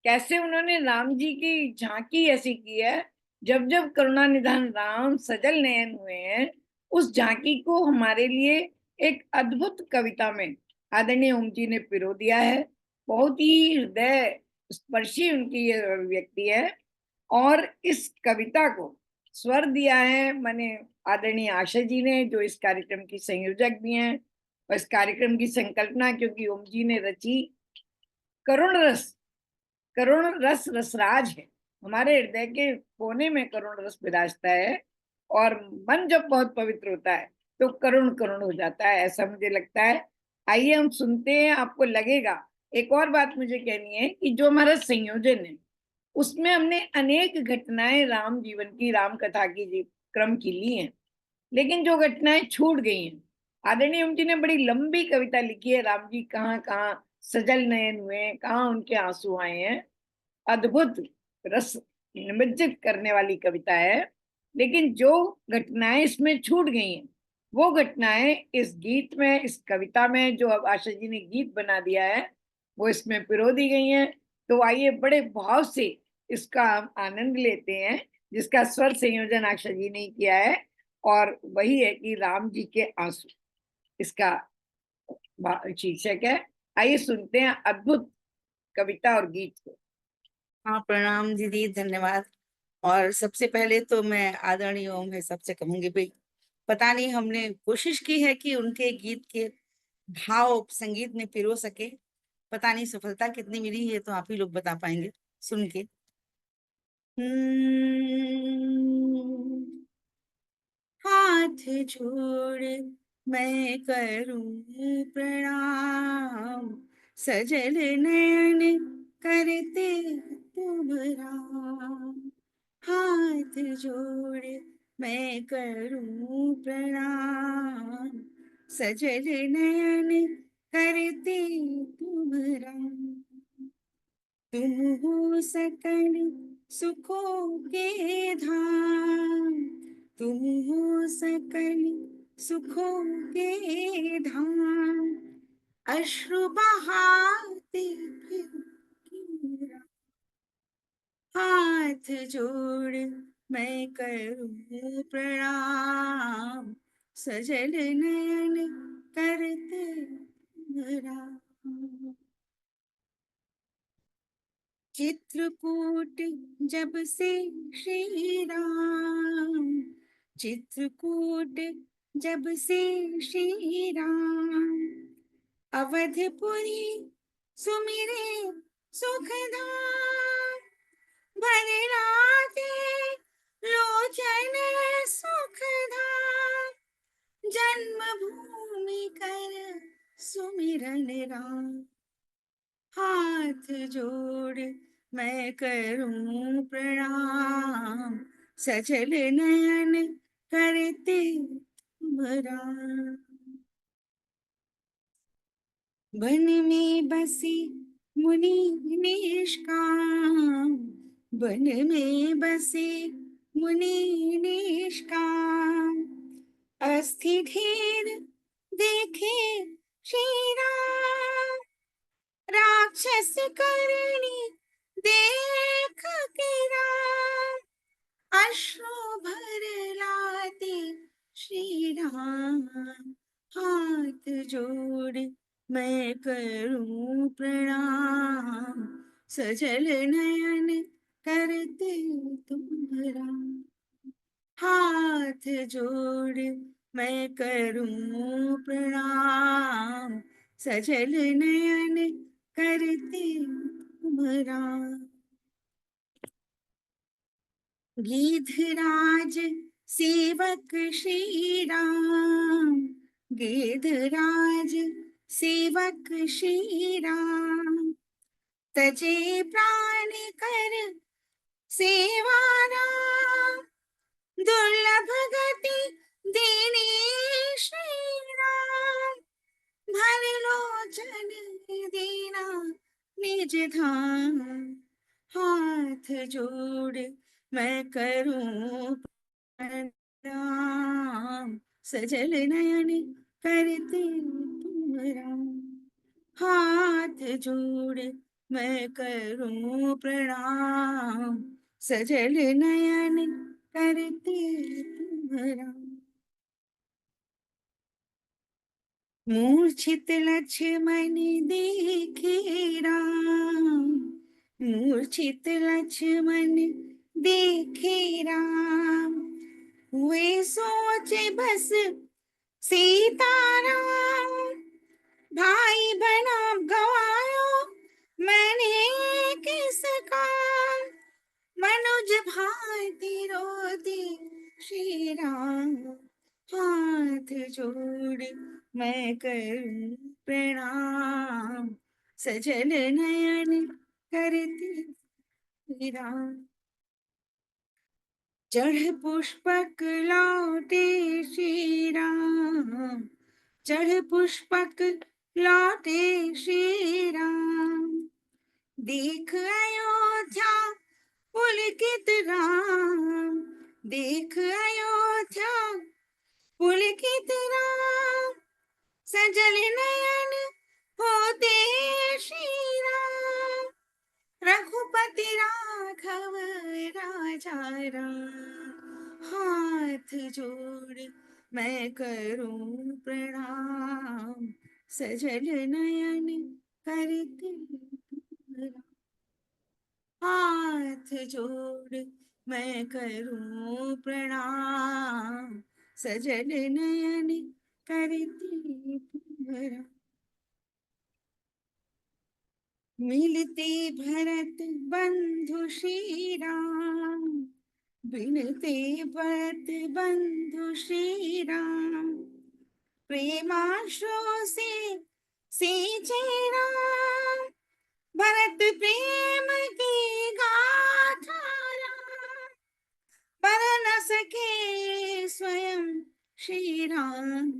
कैसे उन्होंने राम जी की झांकी ऐसी की है, जब जब करुणानिधान राम सजल नयन हुए हैं, उस झांकी को हमारे लिए एक अद्भुत कविता में आदरणीय ओम जी ने पिरो दिया है। बहुत ही हृदय स्पर्शी उनकी ये अभिव्यक्ति है। और इस कविता को स्वर दिया है माने आदरणीय आशा जी ने, जो इस कार्यक्रम की संयोजक भी हैं। और इस कार्यक्रम की संकल्पना क्योंकि ओम जी ने रची, करुण रस, करुण रस रसराज है। हमारे हृदय के कोने में करुण रस विराजता है और मन जब बहुत पवित्र होता है तो करुण करुण हो जाता है, ऐसा मुझे लगता है। आइए हम सुनते हैं, आपको लगेगा। एक और बात मुझे कहनी है कि जो हमारा संयोजन है उसमें हमने अनेक घटनाएं राम जीवन की, राम कथा की क्रम की ली हैं, लेकिन जो घटनाएं छूट गई हैं, आदरणीय ओम जी ने बड़ी लंबी कविता लिखी है, राम जी कहाँ कहाँ सजल नयन हुए, कहाँ उनके आंसू आए हैं। अद्भुत रस निमज्जित करने वाली कविता है। लेकिन जो घटनाएं इसमें छूट गई हैं, वो घटनाएं इस गीत में, इस कविता में जो अब आशा जी ने गीत बना दिया है, वो इसमें पिरो दी गई हैं। तो आइए बड़े भाव से इसका आनंद लेते हैं, जिसका स्वर संयोजन आशा जी ने किया है, और वही है कि राम जी के आंसू, इसका शीर्षक है। आइए सुनते हैं अद्भुत कविता और गीत को। हाँ, प्रणाम दीदी, धन्यवाद। और सबसे पहले तो मैं आदरणीय ओम है सबसे कहूंगी भाई, पता नहीं हमने कोशिश की है कि उनके गीत के भाव संगीत में पिरो सके, पता नहीं सफलता कितनी मिली है तो आप ही लोग बता पाएंगे सुन के। हाथ जोड़ मैं करूं प्रणाम, सजल नयन करते तुम राम। हाथ जोड़ मैं करूं प्रणाम, सजल नयन करते तुम राम। तुम हो सकल सुखों के धाम, तुम हो सकल सुखों के धाम। अश्रु बहाते फिर हाथ जोड़ मैं करूं प्रणाम, सजल नयन करते राम। चित्रकूट जब से श्री राम, चित्रकूट जब से श्री राम, अवधपुरी सुमिरे सुखधाम। भर राधे लोचन सुखधाम, जन्मभूमि कर सुमिरन राम। हाथ जोड़ मैं करूं प्रणाम, सजल नयन करते तुम राम। वन में बसी मुनि निष्काम, वन में बसे मुनि निष्काम, अस्थि ढेर देखे श्री राम, राक्षस करनी देख के राम, अश्रु भर लाते श्री राम, हाथ जोड़ मैं करूं प्रणाम, सजल नयन करते तुम्हारा, हाथ जोड़ मैं करूं प्रणाम, सजल नयन करते तुम्हारा। गिधराज सेवक श्री राम, गिधराज सेवक श्री राम, तजे प्राण कर सेवा राम, दुर्लभ गति देने श्री राम, भर लोचन दीना निज धाम, हाथ जोड़ मैं करूं प्रणाम, सजल नयन करते तुम्हारा, हाथ जोड़ मैं करूं प्रणाम, सजल नयन करते तुम्हारा। मूर्छित लक्ष्मण देखे राम, मूर्छित लक्ष्मण देखे राम, वे सोचे बस सीताराम, भाई बना गवायो मैंने किस काम, मनुज भांति रोती श्री राम, हाथ जोड़ मैं करूं प्रणाम, सजल नयन करते श्री राम, चढ़ पुष्पक लौटे श्री राम, चढ़ पुष्पक लौटे श्री राम, देख अयोध्या पुलकित राम, देख अयोध्या पुलकित राम, सजल नयन होते श्री राम, रघुपति राघव राजा राम, हाथ जोड़ मैं करूं प्रणाम, सजल नयन करते तुम्हारा, हाथ जोड़ मैं करूं प्रणाम, सजल नयन करते तुम्हारा। मिलते भरत बंधु श्री राम, बिनते भरत बंधु श्री राम, प्रेमाश्रु से सींचे राम, भरत प्रेम की गाथा राम, पर न सके स्वयं श्री राम,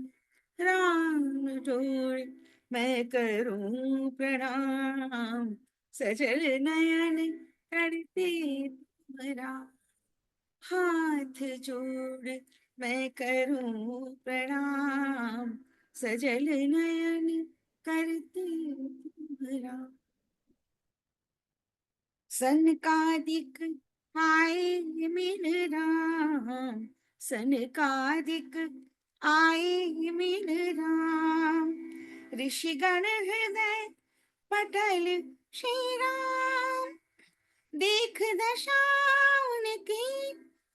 राम जोड़ मैं करूं प्रणाम, सजल नयन करते तुम्हारा, हाथ जोड़ मैं करूं प्रणाम, सजल नयन करते तुम्हारा। सनकादिक आए मिल राम, सनकादिक आए मिल राम, ऋषिगण हृदय पटल श्री राम, देख दशा उनकी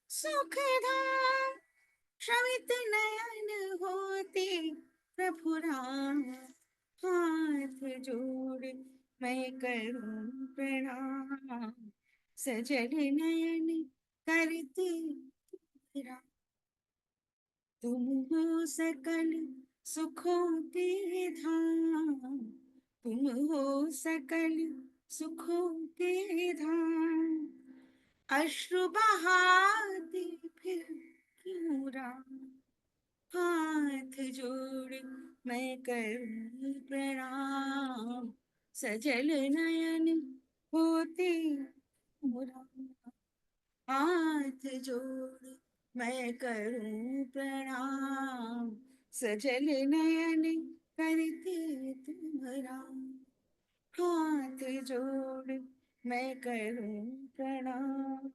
सुख धाम, श्रवित नयन होते प्रभु राम, हाथ जोड़ मैं करूं प्रणाम, सजल नयन करते तुम्हारा, तुम हो सकल सुखों के धाम, तुम हो सकल सुखों के धाम, अश्रु बहाते फिर क्यों राम, हाथ जोड़ मैं करूं प्रणाम, सजल नयन होते मोरा, हाथ जोड़ मैं करूं प्रणाम, सजल नयन करके तुम्हारा, हाथ जोड़ मैं करूं प्रणाम।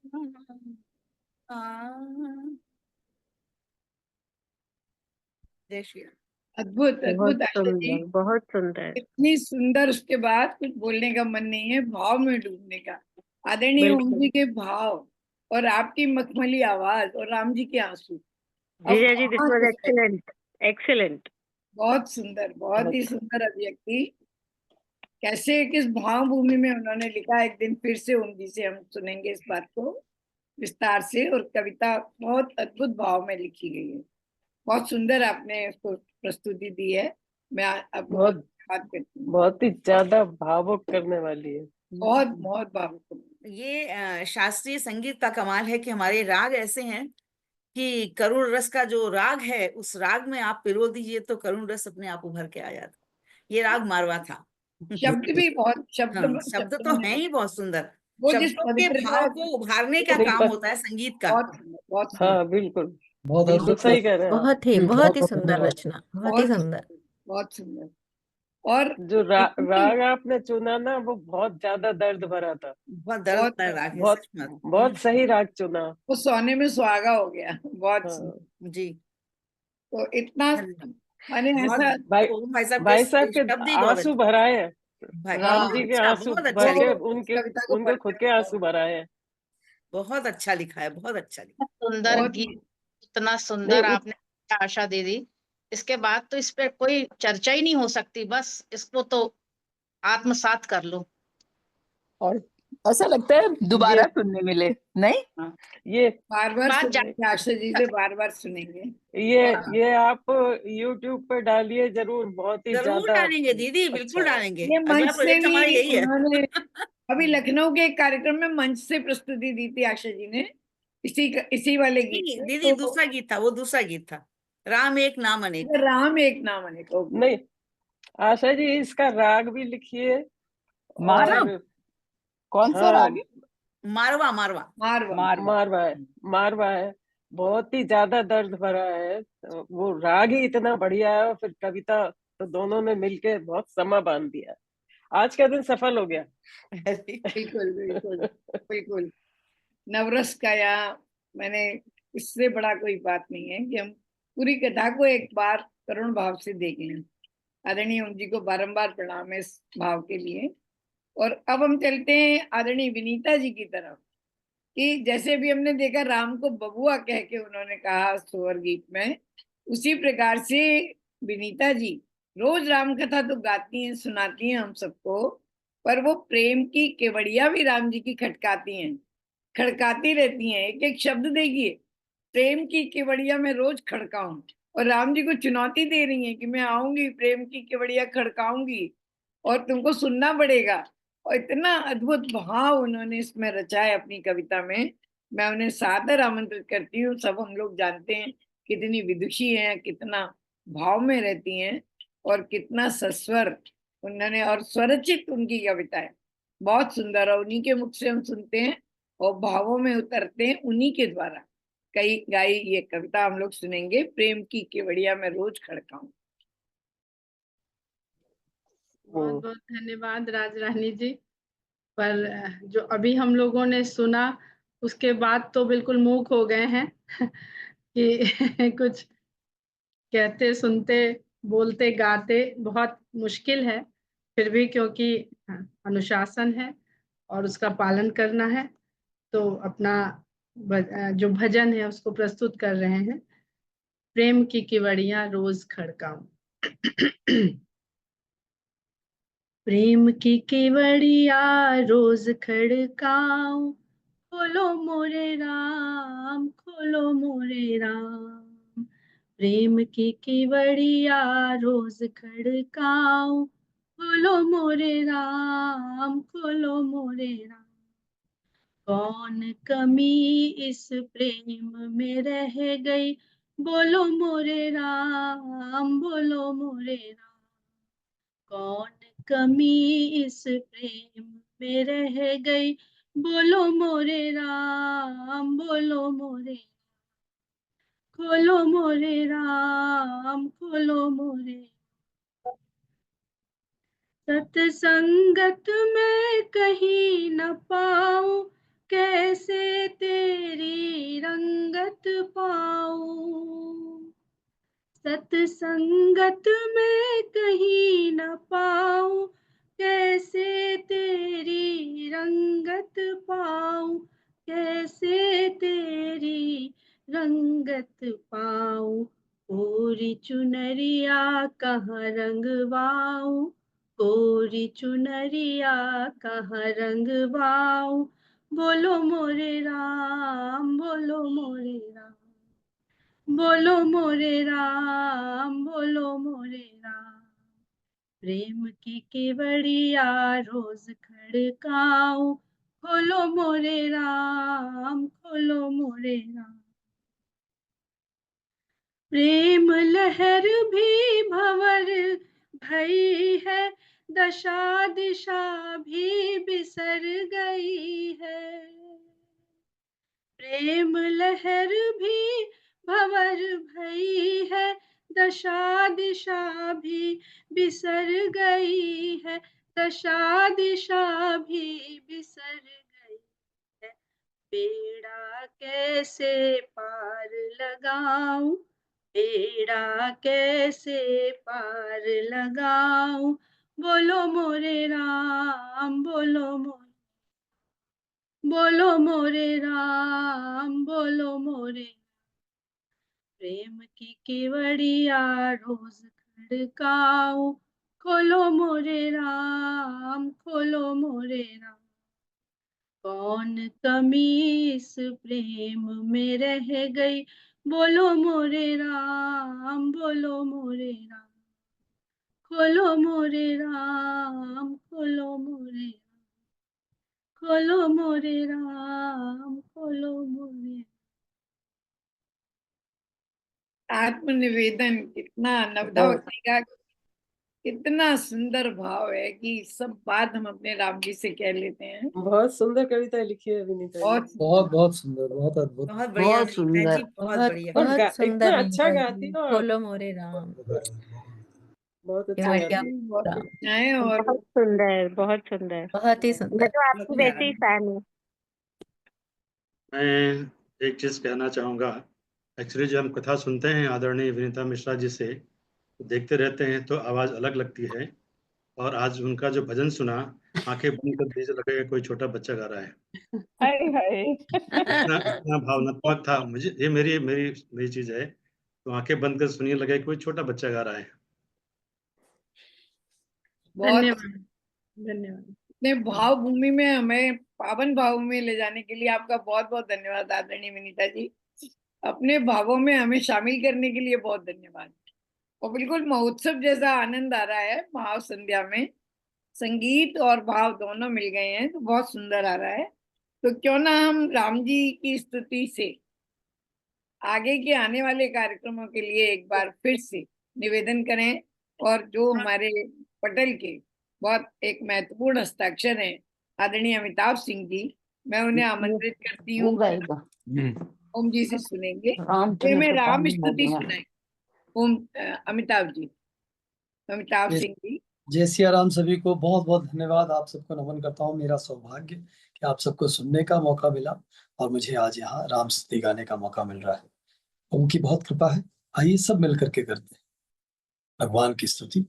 जय श्री राम। अद्भुत बहुत अद्भुत आशा जी, सुंदर, बहुत सुंदर। इतनी सुंदर, उसके बाद कुछ बोलने का मन नहीं है, भाव में डूबने का। आदरणीय ओम बिल्कुल। जी के भाव और आपकी मखमली आवाज और राम जी के आंसू, अब जीजा जी, दिस कहाँ वाज से जाए? Excellent, excellent. बहुत सुंदर, बहुत ही बहुत। सुंदर अभिव्यक्ति। कैसे किस भाव भूमि में उन्होंने लिखा, एक दिन फिर से ओम जी से हम सुनेंगे इस बात को विस्तार से। और कविता बहुत अद्भुत भाव में लिखी गई है, बहुत सुंदर आपने उसको प्रस्तुति दी है। मैं आपको बहुत बहुत धन्यवाद करती हूँ। बहुत ही ज्यादा भावुक करने वाली है। बहुत बहुत भावुक। ये शास्त्रीय संगीत का कमाल है कि हमारे राग ऐसे हैं कि करुण रस का जो राग है, उस राग में आप पिरो दीजिए तो करुण रस अपने आप उभर के आ जाता। ये राग मारवा था। शब्द भी बहुत, हाँ, शब्द तो हैं ही बहुत सुंदर। वो जिस शब्दों के पवित्रता, भाव को उभारने का नहीं, काम होता है संगीत का। बहुत सुंदर, बहुत सुंदर, हाँ बिल्कुल, बहुत बिल्कुल अद्भुत सही कह रहे हैं आप। बहुत ही बहुत सुंदर धन्यवाद। रचना, बहुत ही सुंदर। बहुत सुंदर। और जो इतनी राग आपने चुना ना, वो बहुत ज्यादा दर्द भरा था। बहुत दर्द बहुत भरा राग है, बहुत सच में। बहुत सही राग चुना। वो सोने में सुहागा हो गया, बहुत हाँ सुंदर। जी, तो इतना माने बहुत। ऐसा, भाई, ओम भाई साहब के भाई साहब के शब्द ही बहुत आंसू अच्छे। भराए हैं, भाई राम हाँ, जी के अच्छा, आंसू बहुत अच्छा भर के लिखा, वो इस उनके कविता को उनके खुद पढ़कर के आंसू बहुत भराए हैं। बहुत अच्छा लिखा है, बहुत अच्छा लिखा। सुंदर बहुत गीत, इतना नहीं सुंदर आपने गाया, आशा दीदी। इसके बाद तो इस पे कोई चर्चा ही नहीं हो सकती, बस इसको तो आत्मसात कर लो। और ऐसा लगता है ये दोबारा सुनने मिले, नहीं? हाँ, ये बार बार बात जा सुनेंगे आशा जी से, बार बार सुनेंगे। ये और ये आप YouTube पे डालिए जरूर, बहुत ही जरूर ज्यादा डालेंगे दीदी, अच्छा बिल्कुल है। डालेंगे। ये मंच अगला से प्रोजेक्ट हमारा भी यही है। उन्होंने अभी लखनऊ के एक कार्यक्रम में मंच से प्रस्तुति दी थी आशा जी ने, इसी वाले गीत नहीं में। दीदी, तो दूसरा गीत था, वो दूसरा गीत था, राम एक नाम अनेक। राम एक नाम अनेक। नहीं आशा जी, इसका राग भी लिखिए। मारा और कौन सा हाँ, राग है? मारवा, मारवा। मारवा। मारवा। मारवा है, मारवा है। बहुत ही ज्यादा दर्द भरा है, तो वो राग ही इतना बढ़िया है, और फिर कविता तो दोनों ने मिलके बहुत समा बांध दिया। आज का दिन सफल हो गया। बिल्कुल बिल्कुल बिल्कुल। नवरस का यहाँ मैंने, इससे बड़ा कोई बात नहीं है कि हम पूरी कथा को एक बार करुण भाव से देख लें। आदरणीय ओम जी को बारंबार प्रणाम है इस भाव के लिए। और अब हम चलते हैं आदरणीय विनीता जी की तरफ, कि जैसे अभी हमने देखा राम को बबुआ कह के उन्होंने कहा सोहर गीत में, उसी प्रकार से विनीता जी रोज राम कथा तो गाती हैं, सुनाती हैं हम सबको, पर वो प्रेम की केवड़िया भी राम जी की खटकाती हैं, खड़काती रहती हैं। एक एक शब्द देखिए, प्रेम की केवड़िया में रोज खड़काऊं, और राम जी को चुनौती दे रही हैं कि मैं आऊंगी, प्रेम की केवड़िया खड़काऊंगी और तुमको सुनना पड़ेगा। और इतना अद्भुत भाव उन्होंने इसमें रचा है अपनी कविता में। मैं उन्हें सादर आमंत्रित करती हूँ। सब हम लोग जानते हैं कितनी विदुषी हैं, कितना भाव में रहती हैं, और कितना सस्वर उन्होंने, और स्वरचित उनकी कविता है, बहुत सुंदर। और उन्हीं के मुख से हम सुनते हैं और भावों में उतरते हैं, उन्हीं के द्वारा कई गाई ये कविता हम लोग सुनेंगे, प्रेम की केवड़िया में रोज खड़काऊं। बहुत बहुत धन्यवाद राज रानी जी। पर जो अभी हम लोगों ने सुना, उसके बाद तो बिल्कुल मूक हो गए हैं कि कुछ कहते, सुनते, बोलते, गाते बहुत मुश्किल है। फिर भी क्योंकि अनुशासन है और उसका पालन करना है, तो अपना जो भजन है उसको प्रस्तुत कर रहे हैं। प्रेम की केवड़ियां रोज खड़काऊं। प्रेम की केवड़िया रोज खड़काऊं, खोलो मोरे राम, खोलो मोरे राम। प्रेम की केवड़िया रोज खड़काऊं, खोलो मोरे राम, खोलो मोरे राम। कौन कमी इस प्रेम में रह गई, बोलो मोरे राम, बोलो मोरे राम। कौन कमी इस प्रेम में रह गई, बोलो मोरे राम, बोलो मोरे, खोलो मोरे राम, खोलो मोरे। सत्संगत में कहीं न पाऊं, कैसे तेरी रंगत पाऊं। सत्संगत में कहीं न पाऊं, कैसे तेरी रंगत पाऊं, कैसे तेरी रंगत पाऊं। कोरी चुनरिया कहाँ रंगवाऊं, कोरी चुनरिया कहाँ रंगवाऊं, बोलो मोरे राम, बोलो मोरे राम, बोलो मोरे राम, बोलो मोरे राम। प्रेम की केवड़िया रोज खड़काऊं, खोलो मोरे राम, खोलो मोरे राम। प्रेम लहर भी भंवर भई है, दशा दिशा भी बिसर गई है। प्रेम लहर भी भंवर भई है, दशा दिशा भी बिसर गई है, दशा दिशा भी बिसर गई है। बेड़ा कैसे पार लगाऊं, बेड़ा कैसे पार लगाऊं, बोलो मोरे राम, बोलो मोरे, बोलो मोरे राम, बोलो मोरे। प्रेम की केवड़िया रोज खड़काऊं, खोलो मोरे राम, खोलो मोरे राम। कौन कमी इस प्रेम में रह गई, बोलो मोरे राम, बोलो मोरे राम, खोलो मोरे राम, खोलो मोरे, खोलो मोरे राम, खोलो मोरे। आत्मनिवेदन कितना नवधा भक्ति का कितना सुंदर भाव है कि सब बात हम अपने राम जी से कह लेते हैं। बहुत सुंदर कविता लिखी है विनीता जी। बहुत बहुत सुंदर, बहुत अद्भुत। बहुत बढ़िया बहुत विनीता जी, सुंदर, बहुत बहुत बढ़िया। और बहुत सुंदर इतना अच्छा विनीता गाती जी, हो आप, बोलो मोरे राम। बहुत अच्छा केवड़िया गाती हो। बहुत राम, अच्छा है और बहुत सुंदर, बहुत सुंदर। बहुत ही मैं सुंदर। तो आपकी वैसे ही फैन हूँ। मैं एक चीज कहना चाहूंगा। एक्चुअली जो हम कथा सुनते हैं आदरणीय विनीता मिश्रा जी से, तो देखते रहते हैं तो आवाज अलग लगती है, और आज उनका जो भजन सुना, आंखें बंद कर जैसे लगेगा कोई छोटा बच्चा गा रहा है। हाय हाय। इतना इतना भावनात्मक था। मुझे ये मेरी मेरी मेरी चीज है, तो आंखें बंद कर सुनिए, लगे कोई छोटा बच्चा गा रहा है। बहुत धन्यवाद, धन्यवाद। अपने भाव भूमि में हमें पावन भाव में ले जाने के लिए आपका बहुत बहुत धन्यवाद आदरणीय विनीता जी। अपने भावों में हमें शामिल करने के लिए बहुत धन्यवाद। और बिल्कुल महोत्सव जैसा आनंद आ रहा है भाव संध्या में, संगीत और भाव दोनों मिल गए हैं तो बहुत सुंदर आ रहा है। तो क्यों ना हम राम जी की स्तुति से आगे के आने वाले कार्यक्रमों के लिए एक बार फिर से निवेदन करें, और जो हमारे पटल के बहुत एक महत्वपूर्ण हस्ताक्षर हैं आदरणीय अमिताभ सिंह जी, मैं उन्हें आमंत्रित करती वो हूँ गाएगा ओम जी से सुनेंगे। वे में रामचरित्र राम पानी स्तुति नदियाँ। सुनाए। ओम अमिताभ जी, अमिताभ जय सिंह जी। जय सिया राम। सभी को बहुत बहुत धन्यवाद। आप सबको नमन करता हूँ। मेरा सौभाग्य कि आप सबको सुनने का मौका मिला और मुझे आज यहाँ राम स्तुति गाने का मौका मिल रहा है। उनकी बहुत कृपा है। आइए सब मिल करके करते हैं भगवान की स्तुति।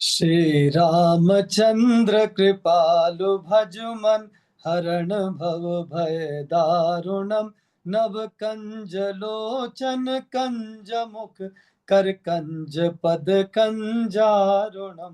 श्री रामचंद्र कृपालु भजुमन हरण भव भय दारुणम नव कंज लोचन कंज मुख कर कंज पद कंजारुणम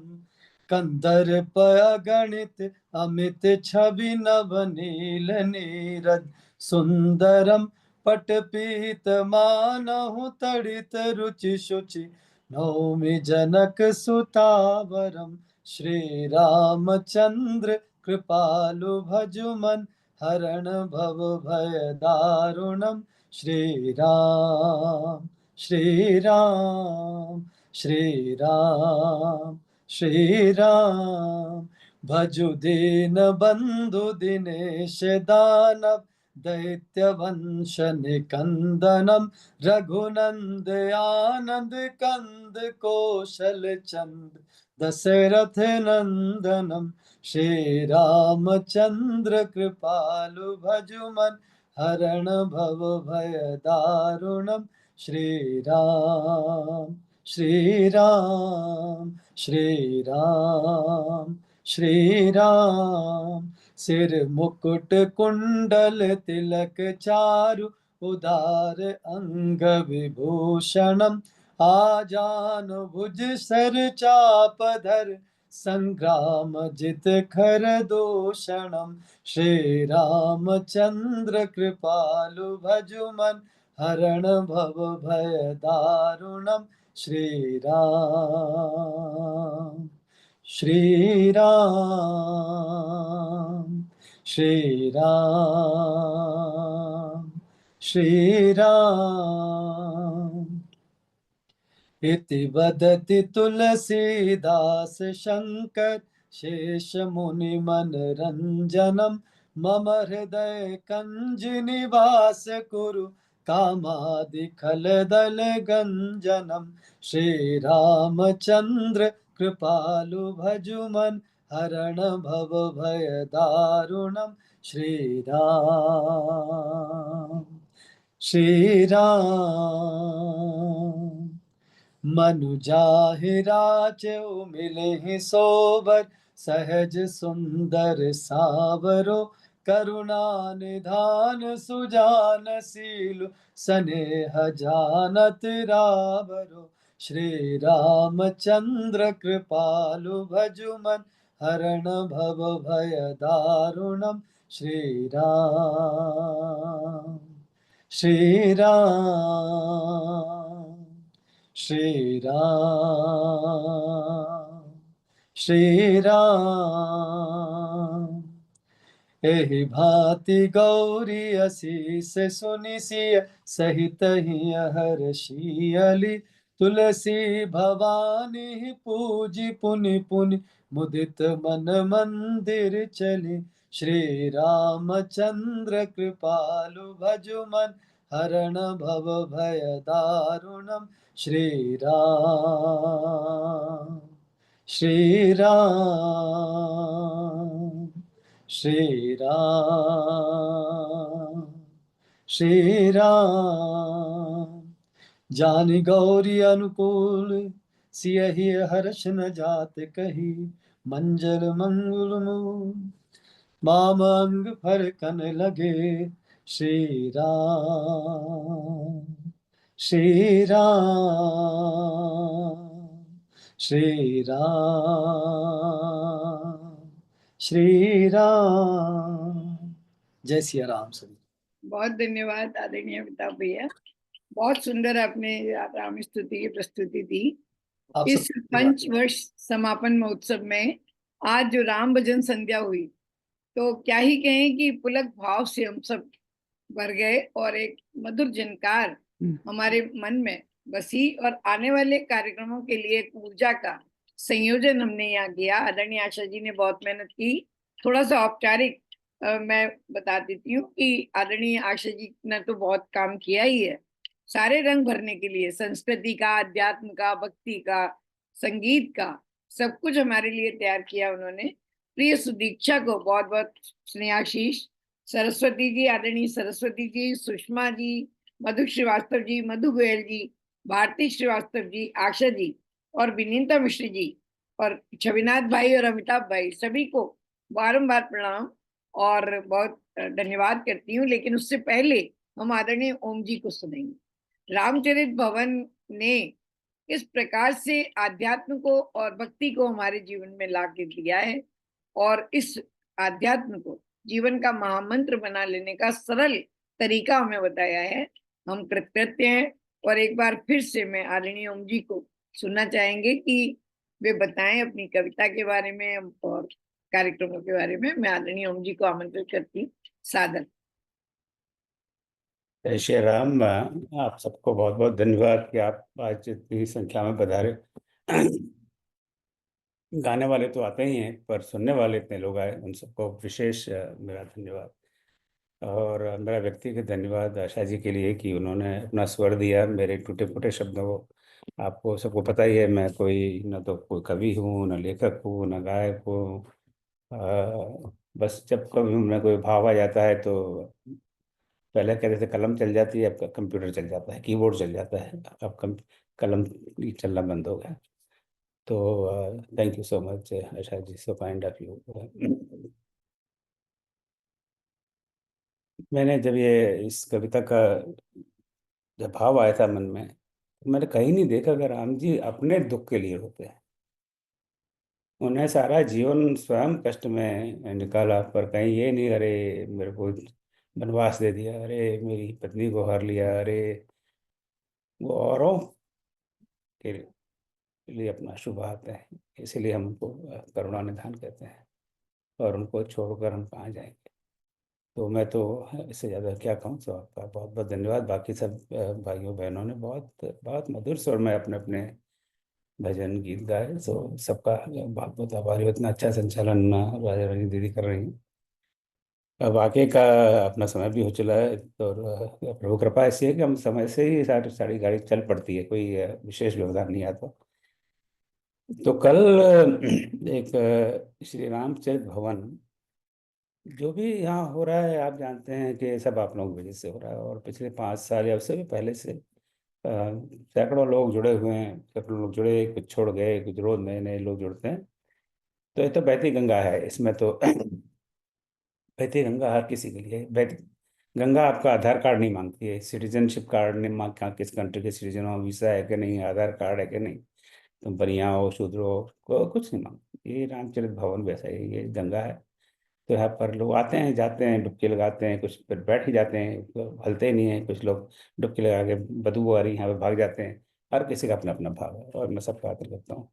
कंदर्प अगणित अमित छवि नव नील नीरद सुंदरम पटपीत मानहु तड़ित रुचि शुचि नौमि जनक सुतावरम श्री रामचंद्र कृपालु भजुमन हरण भव भय दारुणम श्री राम श्री राम श्री राम श्री राम। भजु दीन बंधु दिनेश दानव दैत्य वंश निकंदनम रघुनंद आनंद कंद कौशल चंद दशरथ नंदनम श्री रामचंद्र कृपालु भजुमन हरण भव भय दारुणम श्री राम श्री राम श्री राम श्री राम। सिर मुकुट कुंडल तिलक चारु उदार अंग विभूषणम आजान भुज सर चापधर संग्राम जित खर दूषणम श्री रामचंद्र कृपालु भजुमन हरण भव भय दारुणम श्री राम श्री राम श्री राम श्री राम। इति वदति तुलसीदास शंकर शेष मुनि मनरंजनम मम हृदय कंज निवास कुरु कामादि खलदल गंजनम श्री रामचंद्र कृपालु भजुमन हरण भव भय दारुणम श्री राम श्री राम। मनुजाहिराचो मिले सोबर सहज सुंदर सावरो करुणा निधान सुजान सीलु स्नेह जानत रावरो श्री रामचंद्र कृपालु भजुमन हरण भव भय दारुणम श्री राम श्री राम श्री राम श्री राम। एहि भांति गौरी असीस सुनि सिय सहित ही हर्षियली तुलसी भवानी पूजी पुनि पुनि मुदित मन मंदिर चली श्री रामचंद्र कृपालु भजुमन हरण भव भय दारुणम श्री राम श्री राम श्री राम श्री राम। जानि गौरी अनुकूल सियहि हर्ष न जात कही मंजल मंगल मूल मामंग फरकन लगे श्री राम श्री राम श्री राम श्री राम। जय सिया राम सभी। बहुत धन्यवाद आदरणीय अमिताभ भैया, बहुत सुंदर आपने राम स्तुति की प्रस्तुति दी। इस पंचवर्ष समापन महोत्सव में आज जो राम भजन संध्या हुई, तो क्या ही कहें कि पुलक भाव से हम सब भर गए और एक मधुर झनकार हमारे मन में बसी और आने वाले कार्यक्रमों के लिए एक ऊर्जा का संयोजन हमने यहाँ किया। आदरणीय आशा जी ने बहुत मेहनत की। थोड़ा सा औपचारिक मैं बता देती हूँ कि आदरणीय आशा जी ने तो बहुत काम किया ही है सारे रंग भरने के लिए, संस्कृति का, अध्यात्म का, भक्ति का, संगीत का, सब कुछ हमारे लिए तैयार किया उन्होंने। प्रिय सुदीक्षा को बहुत बहुत स्नेहाशीष, सरस्वती जी, आदरणीय सरस्वती जी, सुषमा जी, मधु श्रीवास्तव जी, मधु गोयल जी, भारती श्रीवास्तव जी, आशा जी और विनीता मिश्र जी और छविनाथ भाई और अमिताभ भाई, सभी को बारंबार प्रणाम और बहुत धन्यवाद करती हूँ। लेकिन उससे पहले हम आदरणीय ओम जी को सुनेंगे। रामचरित भवन ने इस प्रकार से आध्यात्म को और भक्ति को हमारे जीवन में ला के दिया है और इस आध्यात्म को जीवन का महामंत्र बना लेने का सरल तरीका हमें बताया है। हम कृतज्ञ हैं और एक बार फिर से मैं आदरणीय ओम जी को सुनना चाहेंगे कि वे बताएं अपनी कविता के बारे में और कार्यक्रमों के बारे में। मैं आदरणीय ओम जी को आमंत्रित करती हूँ सादर। जय श्री राम। आप सबको बहुत बहुत धन्यवाद कि आप आज इतनी संख्या में पधारे। गाने वाले तो आते ही हैं, पर सुनने वाले इतने लोग आए, उन सबको विशेष मेरा धन्यवाद। और मेरा व्यक्तिगत धन्यवाद आशा जी के लिए कि उन्होंने अपना स्वर दिया मेरे टूटे फूटे शब्दों को। आपको सबको पता ही है, मैं कोई न तो कोई कवि हूँ, न लेखक हूँ, न गायक हूँ। बस जब कभी में कोई भाव आ जाता है तो पहले कहते थे कलम चल जाती है, अब कंप्यूटर चल जाता है, कीबोर्ड चल जाता है। अब कलम चलना बंद हो गया। तो thank you so much Asha ji, so kind of you. मैंने जब ये इस कविता का जब भाव आया था मन में, तो मैंने कहीं नहीं देखा कि राम जी अपने दुख के लिए होते हैं। उन्हें सारा जीवन स्वयं कष्ट में निकाला, पर कहीं ये नहीं अरे मेरे को वनवास दे दिया, अरे मेरी पत्नी को हर लिया, अरे वो औरों के लिए अपना शुभ आते हैं। इसीलिए हम उनको करुणा निधान कहते हैं, और उनको छोड़कर हम कहाँ जाएंगे। तो मैं तो इससे ज़्यादा क्या कहूँ। तो आपका बहुत बहुत धन्यवाद। बाकी सब भाइयों बहनों ने बहुत बहुत मधुर स्वर में अपने अपने भजन गीत गाए, तो सबका बहुत बहुत आभारी हूँ। इतना अच्छा संचालन राजा रानी दीदी कर रही हैं। अब आगे का अपना समय भी हो चला है, तो प्रभु कृपा ऐसी है कि हम समय से ही सारी गाड़ी चल पड़ती है, कोई विशेष व्यवधान नहीं आता। तो कल एक श्री रामचरित भवन जो भी यहाँ हो रहा है, आप जानते हैं कि सब आप लोगों की वजह से हो रहा है, और पिछले 5 साल या उससे भी पहले से सैकड़ों लोग जुड़े हुए हैं। सैकड़ों लोग जुड़े, कुछ छोड़ गए, कुछ रोज नए नए लोग जुड़ते हैं। तो ये तो बहती गंगा है, इसमें तो बहती गंगा हर किसी के लिए बहती गंगा आपका आधार कार्ड नहीं मांगती है, सिटीजनशिप कार्ड नहीं मांग, किस कंट्री के सिटीजन हो, वीसा है कि नहीं, आधार कार्ड है कि नहीं, तुम बढ़िया हो शूद्र हो, कुछ नहीं मांगती। ये रामचरित भवन वैसा ही ये गंगा है। तो यहाँ पर लोग आते हैं, जाते हैं, डुबकी लगाते हैं, कुछ फिर बैठ ही जाते हैं, तो हलते ही नहीं है। कुछ लोग डुबकी लगा के बदबू आ रही है यहाँ पे भाग जाते हैं। हर किसी का अपना अपना भाव है, और मैं सबका आदर करता हूँ।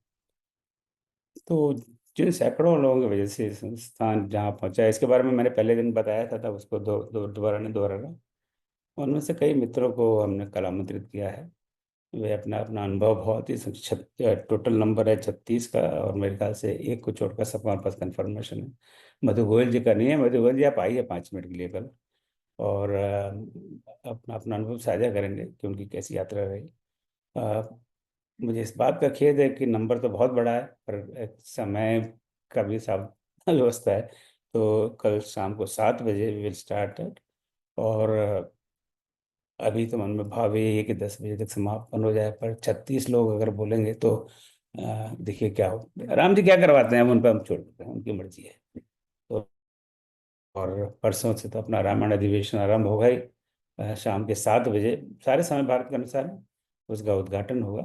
तो जिन सैकड़ों लोगों की वजह से ये संस्थान जहाँ पहुँचा है, इसके बारे में मैंने पहले दिन बताया था, तब उसको दोबारा नहीं दोहराना। उनमें से कई मित्रों को हमने कल आमंत्रित किया है। वे अपना अपना अनुभव बहुत ही टोटल नंबर है 36 का, और मेरे ख्याल से एक को छोड़कर सब हमारे पास कन्फर्मेशन है। मधु गोयल जी का नहीं है। मधु गोयल जी आप आइए 5 मिनट के लिए कल, और अपना अपना अनुभव साझा करेंगे कि उनकी कैसी यात्रा रही। अ, मुझे इस बात का खेद है कि नंबर तो बहुत बड़ा है, पर एक समय का भी साथ व्यवस्था है। तो कल शाम को 7 बजे विल स्टार्ट। और अभी तो मन में भाव यही है कि 10 बजे तक समापन हो जाए, पर 36 लोग अगर बोलेंगे तो देखिए क्या हो। राम जी क्या करवाते हैं, उन पर हम छोड़ देते हैं, उनकी मर्जी है। तो और परसों से तो अपना रामायण अधिवेशन आरंभ होगा ही। शाम के 7 बजे सारे समय भारत के अनुसार है, उसका उद्घाटन होगा।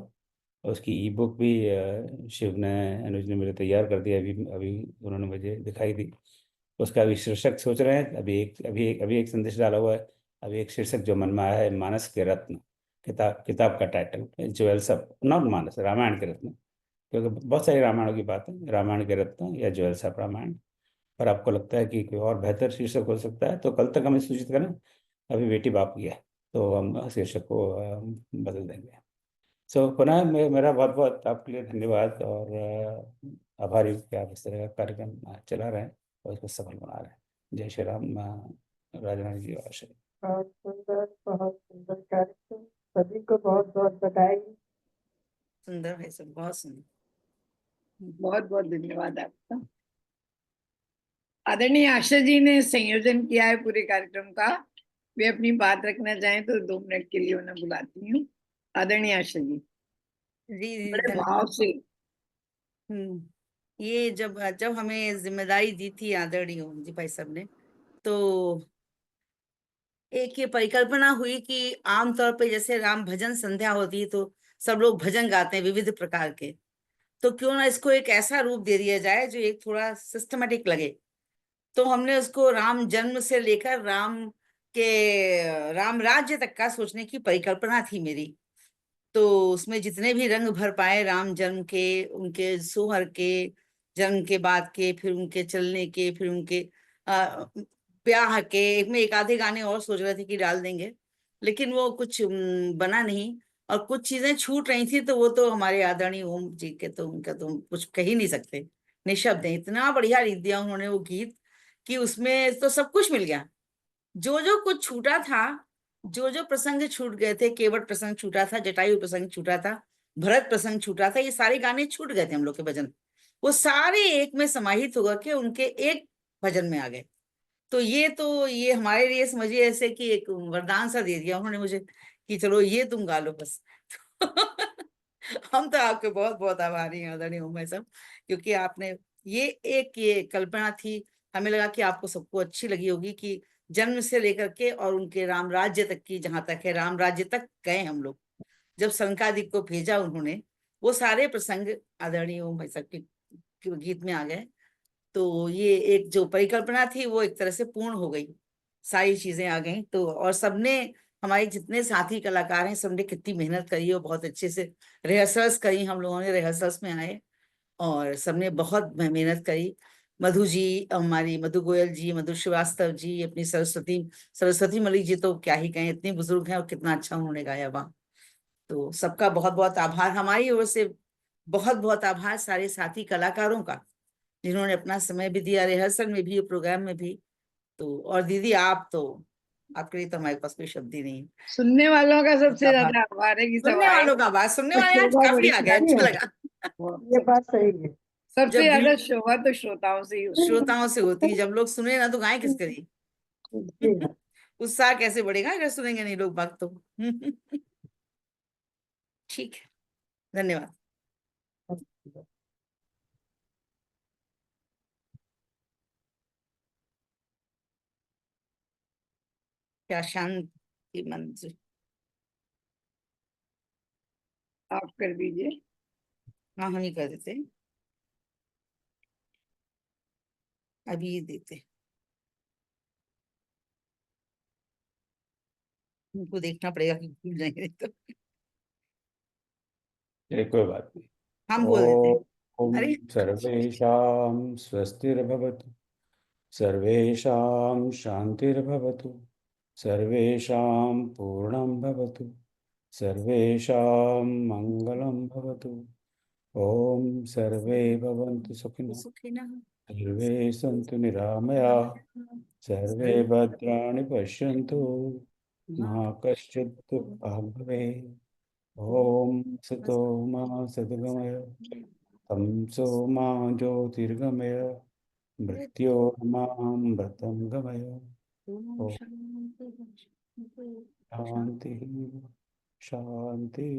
और उसकी ई बुक भी शिव ने, अनुज ने मेरे तैयार कर दिया, अभी अभी उन्होंने मुझे दिखाई दी। उसका अभी शीर्षक सोच रहे हैं। अभी एक संदेश डाला हुआ है। अभी एक शीर्षक जो मन में आया है, मानस के रत्न। किताब का टाइटल ज्वेल्स ऑफ, नॉट मानस, रामायण के रत्न। क्योंकि बहुत सारी रामायणों की बात है, रामायण के रत्न या ज्वेल्स ऑफ रामायण। पर आपको लगता है कि कोई और बेहतर शीर्षक हो सकता है, तो कल तक हमें सूचित करें। अभी बेटी बाप की है, तो हम शीर्षक को बदल देंगे। सो पुनः मेरा बहुत बहुत आपके लिए धन्यवाद, और आभारी हूँ कि आप इस तरह का कार्यक्रम चला रहे हैं और इसको सफल बना रहे हैं। जय श्री राम। राजनाथ जी और आशा। बहुत सुंदर कार्यक्रम। सभी को बहुत बहुत बधाई। सुंदर है सब, बहुत सुंदर। बहुत बहुत धन्यवाद आपका। आदरणीय आशा जी ने संयोजन किया है पूरे कार्यक्रम का। वे अपनी बात रखना चाहें तो 2 मिनट के लिए उन्हें बुलाती हूँ। आदरणीय आशा जी, जी बड़े धन्यवाद। भाव से। ये जब जब हमें जिम्मेदारी दी थी आदरणीय ओम जी भाई साहब ने, तो एक ये परिकल्पना हुई कि आमतौर पे जैसे राम भजन संध्या होती है तो सब लोग भजन गाते हैं विविध प्रकार के, तो क्यों ना इसको एक ऐसा रूप दे दिया जाए जो एक थोड़ा सिस्टमेटिक लगे। तो हमने उसको राम जन्म से लेकर राम राज्य तक का सोचने की परिकल्पना थी मेरी। तो उसमें जितने भी रंग भर पाए राम जन्म के, उनके सोहर के, जन्म के बाद के, फिर उनके चलने के, फिर उनके ब्याह के, एक में एक आधे गाने और सोच रहे थे कि डाल देंगे, लेकिन वो कुछ बना नहीं। और कुछ चीजें छूट रही थी, तो वो तो हमारे आदरणीय ओम जी के, तो उनका तो कुछ कह ही नहीं सकते, निशब्द है। इतना बढ़िया लिख दिया उन्होंने वो गीत कि उसमें तो सब कुछ मिल गया। जो जो कुछ छूटा था, जो जो प्रसंग छूट गए थे, केवट प्रसंग छूटा था, जटायु प्रसंग छूटा था, भरत प्रसंग छूटा था, ये सारे गाने छूट गए थे हम लोग के भजन, वो सारे एक में समाहित होकर के उनके एक भजन में आ गए। तो ये हमारे लिए समझिए ऐसे कि एक वरदान सा दे दिया उन्होंने मुझे कि चलो ये तुम गा लो बस। हम तो आपके बहुत बहुत आभारी हैं आदरणीय उम्मे साहब, क्योंकि आपने ये कल्पना थी, हमें लगा कि आपको सबको अच्छी लगी होगी कि जन्म से लेकर के और उनके राम राज्य तक की, जहां तक है राम राज्य तक गए हम लोग, जब शंकादिक को भेजा उन्होंने, वो सारे प्रसंग आदरणीय उम्मे साहब के गीत में आ गए। तो ये एक जो परिकल्पना थी वो एक तरह से पूर्ण हो गई, सारी चीजें आ गई। तो और सबने, हमारे जितने साथी कलाकार हैं, सबने कितनी मेहनत करी और बहुत अच्छे से रिहर्सल्स करी, हम लोगों ने रिहर्सल्स में आए और सबने बहुत मेहनत करी। मधु जी, हमारी मधु गोयल जी, मधु श्रीवास्तव जी, अपनी सरस्वती सरस्वती मलिक जी, तो क्या ही कहें, इतनी बुजुर्ग हैं और कितना अच्छा उन्होंने गाया वहाँ। तो सबका बहुत बहुत आभार, हमारी ओर से बहुत बहुत आभार सारे साथी कलाकारों का, जिन्होंने अपना समय भी दिया, रिहर्सल में भी, प्रोग्राम में भी। तो और दीदी आप तो, आपके लिए तो हमारे पास कोई शब्द ही नहीं है। सुनने वालों का सबसे आभार। ज्यादा आभार है कि सब सुनने आए वालों का आभार, सुनने और वाले आज शोभा काफी बड़ी आ गए, अच्छा लगा। ये बात सही है। सबसे जब ज्यादा शोभा तो श्रोताओं से ही होती है। श्रोताओं से होती है, जब लोग सुने ना तो गाएं किसके लिए? उत्साह कैसे बढ़ेगा अगर सुनेंगे नहीं लोग बात तो। ठीक है, धन्यवाद। क्या शांति मन से आप कर दीजिए। हाँ, हम ही कर देते हैं, अभी ये देते, उनको देखना पड़ेगा कि भूल जाएंगे नहीं तो। चलिए कोई बात नहीं। हम बोल देते हैं। ओम अरे सर्वेषां स्वस्तिर्भवतु, सर्वेषां शान्तिर्भवतु, सर्वेषां पूर्णं भवतु, सर्वेषां मङ्गलं भवतु। ओम सर्वे भवन्तु सुखिनः, सुखिनः सर्वे सन्तु निरामयाः, सर्वे भद्राणि पश्यन्तु, मा कश्चित् दुःखभाग् भवेत्। ओम सतो मा सद्गमय, तमसो मा ज्योतिर्गमय, मृत्योर्मामृतं गमय। ओम शांति शांति शांति।